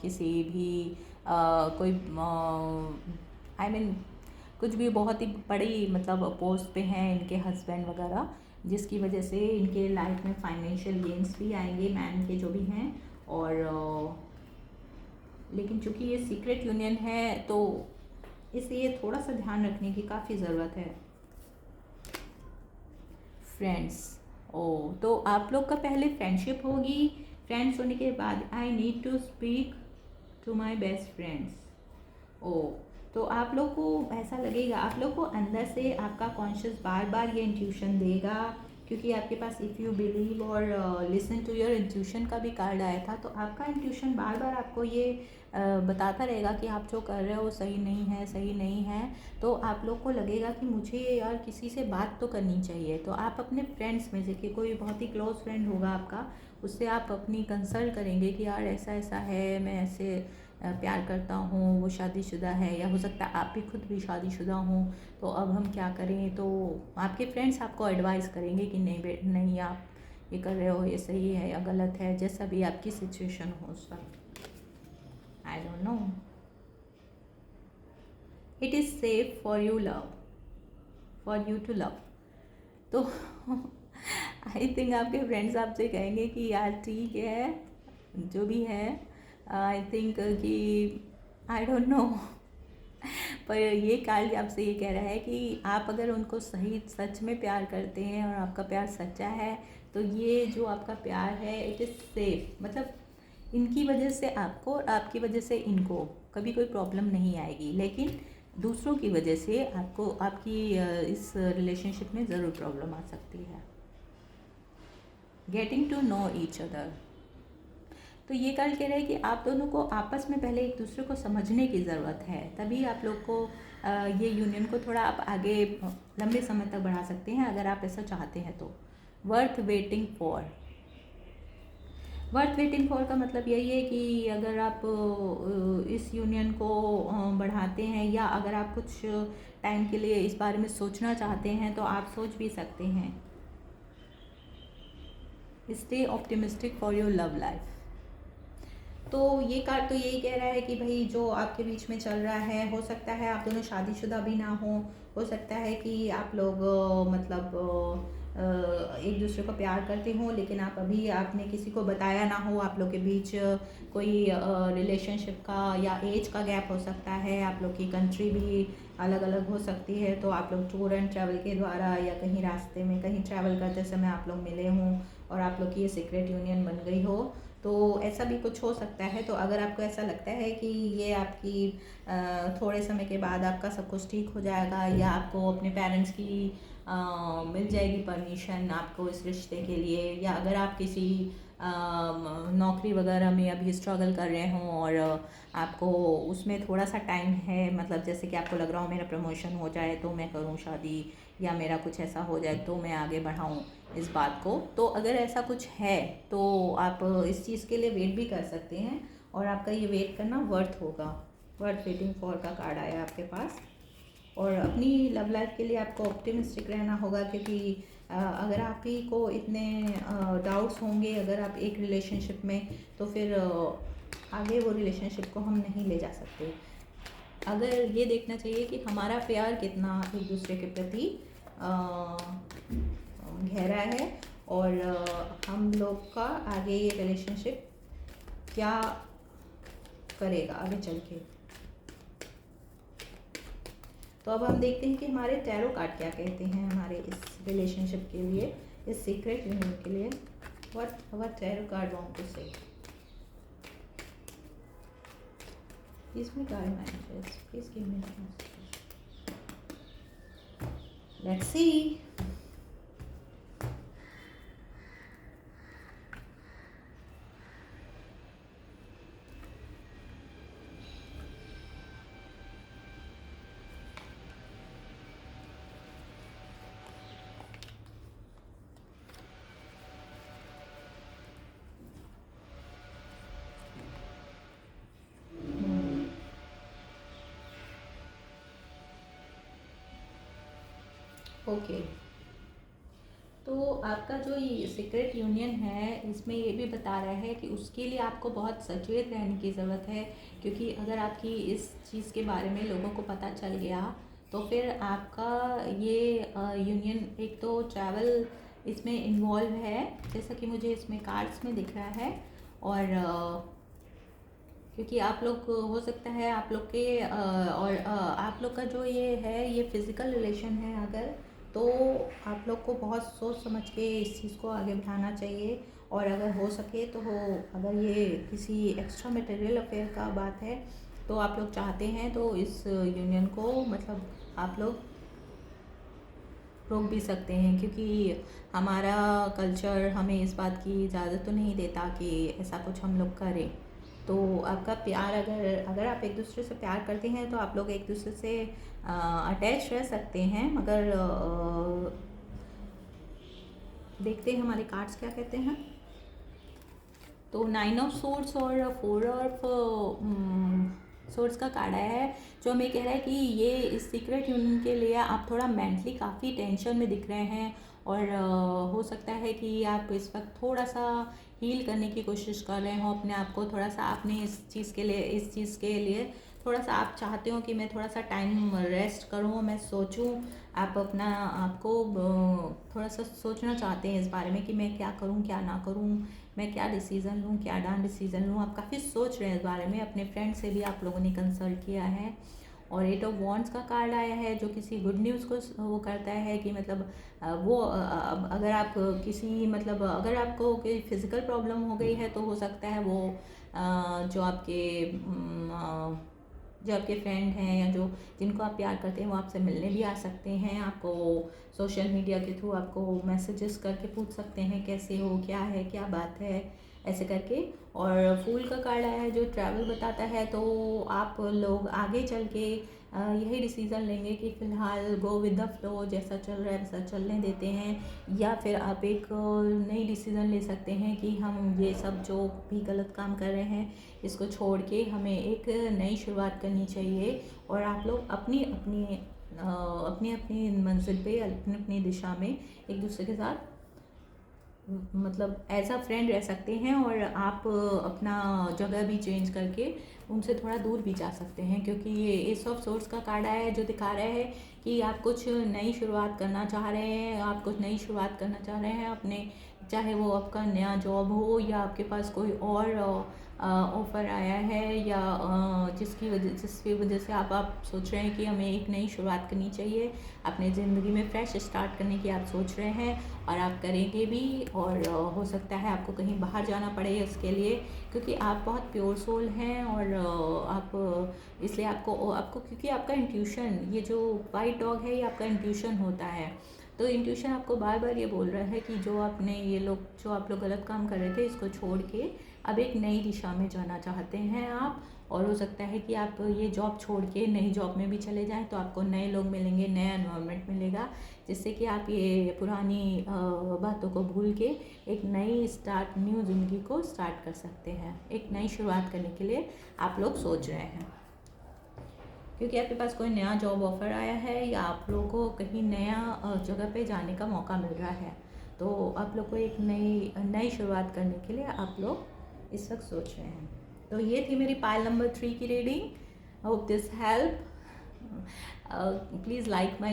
Speaker 1: किसी भी कोई आई मीन कुछ भी बहुत ही बड़ी मतलब पोस्ट पे हैं इनके हस्बैंड वगैरह, जिसकी वजह से इनके लाइफ में फाइनेंशियल गेन्स भी आएंगे मैन के जो भी हैं। और लेकिन चूँकि ये सीक्रेट यूनियन है तो इसलिए थोड़ा सा ध्यान रखने की काफ़ी ज़रूरत है। फ्रेंड्स। ओ, तो आप लोग का पहले फ्रेंडशिप होगी, फ्रेंड्स होने के बाद I need to speak to my best friends. Oh, तो आप लोग को ऐसा लगेगा, आप लोग को अंदर से आपका कॉन्शियस बार बार ये इंट्यूशन देगा, क्योंकि आपके पास इफ़ यू बिलीव और लिसन टू योर इंट्यूशन का भी कार्ड आया था, तो आपका इंट्यूशन बार बार आपको ये बताता रहेगा कि आप जो कर रहे हो सही नहीं है, सही नहीं है। तो आप लोग को लगेगा कि मुझे यार किसी से बात तो करनी चाहिए। तो आप अपने फ्रेंड्स में से कि कोई बहुत ही क्लोज फ्रेंड होगा आपका, उससे आप अपनी कंसल्ट करेंगे कि यार ऐसा ऐसा है, मैं ऐसे प्यार करता हूँ, वो शादीशुदा है, या हो सकता है आप भी खुद भी शादीशुदा हों, तो अब हम क्या करें। तो आपके फ्रेंड्स आपको एडवाइस करेंगे कि नहीं नहीं आप ये कर रहे हो, ये सही है या गलत है, जैसा भी आपकी सिचुएशन हो उस वक्त। I don't know. It is safe for you love, for you to love. तो आई थिंक आपके फ्रेंड्स आपसे कहेंगे कि यार ठीक है जो भी है। आई थिंक कि आई डोंट नो पर ये कार्ड आपसे ये कह रहा है कि आप अगर उनको सही सच में प्यार करते हैं और आपका प्यार सच्चा है, तो ये जो आपका प्यार है इट इज़ सेफ। मतलब इनकी वजह से आपको और आपकी वजह से इनको कभी कोई प्रॉब्लम नहीं आएगी, लेकिन दूसरों की वजह से आपको आपकी इस रिलेशनशिप में ज़रूर प्रॉब्लम आ सकती है। Getting to know each other. तो ये कार्ड कह रहा है कि आप दोनों को आपस में पहले एक दूसरे को समझने की ज़रूरत है, तभी आप लोग को ये यूनियन को थोड़ा आप आगे लंबे समय तक बढ़ा सकते हैं अगर आप ऐसा चाहते हैं तो। Worth waiting for. Worth waiting for का मतलब यही है कि अगर आप इस यूनियन को बढ़ाते हैं या अगर आप कुछ टाइम के लिए इस बारे में सोचना चाहते हैं तो आप सोच भी सकते हैं। Stay optimistic for your love life. तो ये कार्ड तो यही कह रहा है कि भाई जो आपके बीच में चल रहा है, हो सकता है आप दोनों शादीशुदा भी ना हो सकता है कि आप लोग मतलब एक दूसरे को प्यार करते हो, लेकिन आप अभी आपने किसी को बताया ना हो। आप लोग के बीच कोई रिलेशनशिप का या एज का गैप हो सकता है, आप लोग की कंट्री भी अलग अलग हो सकती है। तो आप लोग टूर एंड ट्रैवल के द्वारा या कहीं रास्ते में कहीं ट्रैवल करते समय आप लोग मिले हों और आप लोग की ये सीक्रेट यूनियन बन गई हो। तो ऐसा भी कुछ हो सकता है। तो अगर आपको ऐसा लगता है कि ये आपकी थोड़े समय के बाद आपका सब कुछ ठीक हो जाएगा, या आपको अपने पेरेंट्स की मिल जाएगी परमिशन आपको इस रिश्ते के लिए, या अगर आप किसी नौकरी वगैरह में अभी स्ट्रगल कर रहे हों और आपको उसमें थोड़ा सा टाइम है, मतलब जैसे कि आपको लग रहा हो मेरा प्रमोशन हो जाए तो मैं करूँ शादी, या मेरा कुछ ऐसा हो जाए तो मैं आगे बढ़ाऊँ इस बात को। तो अगर ऐसा कुछ है तो आप इस चीज़ के लिए वेट भी कर सकते हैं, और आपका ये वेट करना वर्थ होगा। वर्थ वेटिंग फॉर का कार्ड आया आपके पास। और अपनी लव लाइफ के लिए आपको ऑप्टिमिस्टिक रहना होगा, क्योंकि अगर आप ही को इतने डाउट्स होंगे अगर आप एक रिलेशनशिप में, तो फिर आगे वो रिलेशनशिप को हम नहीं ले जा सकते। अगर ये देखना चाहिए कि हमारा प्यार कितना एक दूसरे के प्रति गहरा है, और हम लोग का आगे ये रिलेशनशिप क्या करेगा आगे चल के। तो अब हम देखते हैं कि हमारे टैरो कार्ड क्या कहते हैं हमारे इस रिलेशनशिप के लिए, इस सीक्रेट यूनियन के लिए। What our tarot card want to say. Please me guide my interest. Please give me the message. Let's see. Okay, तो आपका जो ये सीक्रेट यूनियन है इसमें ये भी बता रहा है कि उसके लिए आपको बहुत सचेत रहने की ज़रूरत है, क्योंकि अगर आपकी इस चीज़ के बारे में लोगों को पता चल गया तो फिर आपका ये यूनियन, एक तो ट्रैवल इसमें इन्वॉल्व है जैसा कि मुझे इसमें कार्ड्स में दिख रहा है, और क्योंकि आप लोग हो सकता है आप लोग के और आप लोग का जो ये है ये फिज़िकल रिलेशन है अगर, तो आप लोग को बहुत सोच समझ के इस चीज़ को आगे बढ़ाना चाहिए। और अगर हो सके तो अगर ये किसी एक्स्ट्रा मटेरियल अफेयर का बात है तो आप लोग चाहते हैं तो इस यूनियन को मतलब आप लोग रोक भी सकते हैं, क्योंकि हमारा कल्चर हमें इस बात की इजाज़त तो नहीं देता कि ऐसा कुछ हम लोग करें। तो आपका प्यार अगर आप एक दूसरे से प्यार करते हैं तो आप लोग एक दूसरे से अटैच रह सकते हैं, मगर देखते हैं हमारे कार्ड्स क्या कहते हैं। तो 9 ऑफ सोर्ड्स और 4 ऑफ सोर्ड्स का कार्ड आया है, जो हमें कह रहा है कि ये इस सीक्रेट यूनियन के लिए आप थोड़ा मेंटली काफ़ी टेंशन में दिख रहे हैं, और हो सकता है कि आप इस वक्त थोड़ा सा हील करने की कोशिश कर रहे हो अपने आप को। थोड़ा सा आपने इस चीज़ के लिए थोड़ा सा आप चाहते हो कि मैं थोड़ा सा टाइम रेस्ट करूँ, मैं सोचूं। आप अपना आपको थोड़ा सा सोचना चाहते हैं इस बारे में कि मैं क्या करूँ क्या ना करूँ, मैं क्या डिसीज़न लूँ क्या डान डिसीज़न लूँ। आप काफ़ी सोच रहे हैं इस बारे में, अपने फ्रेंड से भी आप लोगों ने कंसल्ट किया है। और 8 ऑफ वॉन्ड्स का कार्ड आया है, जो किसी गुड न्यूज़ को वो करता है कि मतलब वो अगर आप किसी मतलब अगर आपको कोई फिज़िकल प्रॉब्लम हो गई है तो हो सकता है वो जो आपके फ्रेंड हैं या जो जिनको आप प्यार करते हैं वो आपसे मिलने भी आ सकते हैं। आपको सोशल मीडिया के थ्रू आपको मैसेजेस करके पूछ सकते हैं कैसे हो, क्या है, क्या बात है, ऐसे करके। और फूल का कार्ड आया है जो ट्रैवल बताता है, तो आप लोग आगे चल के यही डिसीज़न लेंगे कि फ़िलहाल गो विद द फ्लो, जैसा चल रहा है वैसा चलने देते हैं, या फिर आप एक नई डिसीज़न ले सकते हैं कि हम ये सब जो भी गलत काम कर रहे हैं इसको छोड़ के हमें एक नई शुरुआत करनी चाहिए। और आप लोग अपनी अपनी मंजिल पे अपनी अपनी दिशा में एक दूसरे के साथ मतलब एज अ फ्रेंड रह सकते हैं, और आप अपना जगह भी चेंज करके उनसे थोड़ा दूर भी जा सकते हैं, क्योंकि ये एस ऑफ सोर्स का कार्ड आया है जो दिखा रहा है कि आप कुछ नई शुरुआत करना चाह रहे हैं, आप कुछ नई शुरुआत करना चाह रहे हैं अपने, चाहे वो आपका नया जॉब हो या आपके पास कोई और ऑफ़र आया है, या जिसकी वजह से आप सोच रहे हैं कि हमें एक नई शुरुआत करनी चाहिए, अपने ज़िंदगी में फ्रेश स्टार्ट करने की आप सोच रहे हैं, और आप करेंगे भी। और हो सकता है आपको कहीं बाहर जाना पड़े इसके लिए, क्योंकि आप बहुत प्योर सोल हैं, और आप इसलिए आपको आपको क्योंकि आपका इंट्यूशन, ये जो वाइट डॉग है ये आपका इंट्यूशन होता है। तो इंट्यूशन आपको बार बार ये बोल रहा है कि जो आपने ये लोग जो आप लोग गलत काम कर रहे थे इसको छोड़ के अब एक नई दिशा में जाना चाहते हैं आप। और हो सकता है कि आप ये जॉब छोड़ के नई जॉब में भी चले जाएं, तो आपको नए लोग मिलेंगे, नया एनवायरनमेंट मिलेगा, जिससे कि आप ये पुरानी बातों को भूल के एक नई स्टार्ट, न्यू ज़िंदगी को स्टार्ट कर सकते हैं। एक नई शुरुआत करने के लिए आप लोग सोच रहे हैं, क्योंकि आपके पास कोई नया जॉब ऑफ़र आया है, या आप लोगों को कहीं नया जगह पे जाने का मौका मिल रहा है। तो आप लोग को एक नई नई शुरुआत करने के लिए आप लोग इस वक्त सोच रहे हैं। तो ये थी मेरी पाइल नंबर 3 की reading. Hope this help. Please like my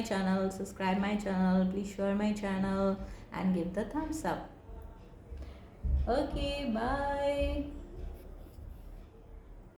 Speaker 1: channel, subscribe my channel, please share my channel and give the thumbs up. Okay, bye.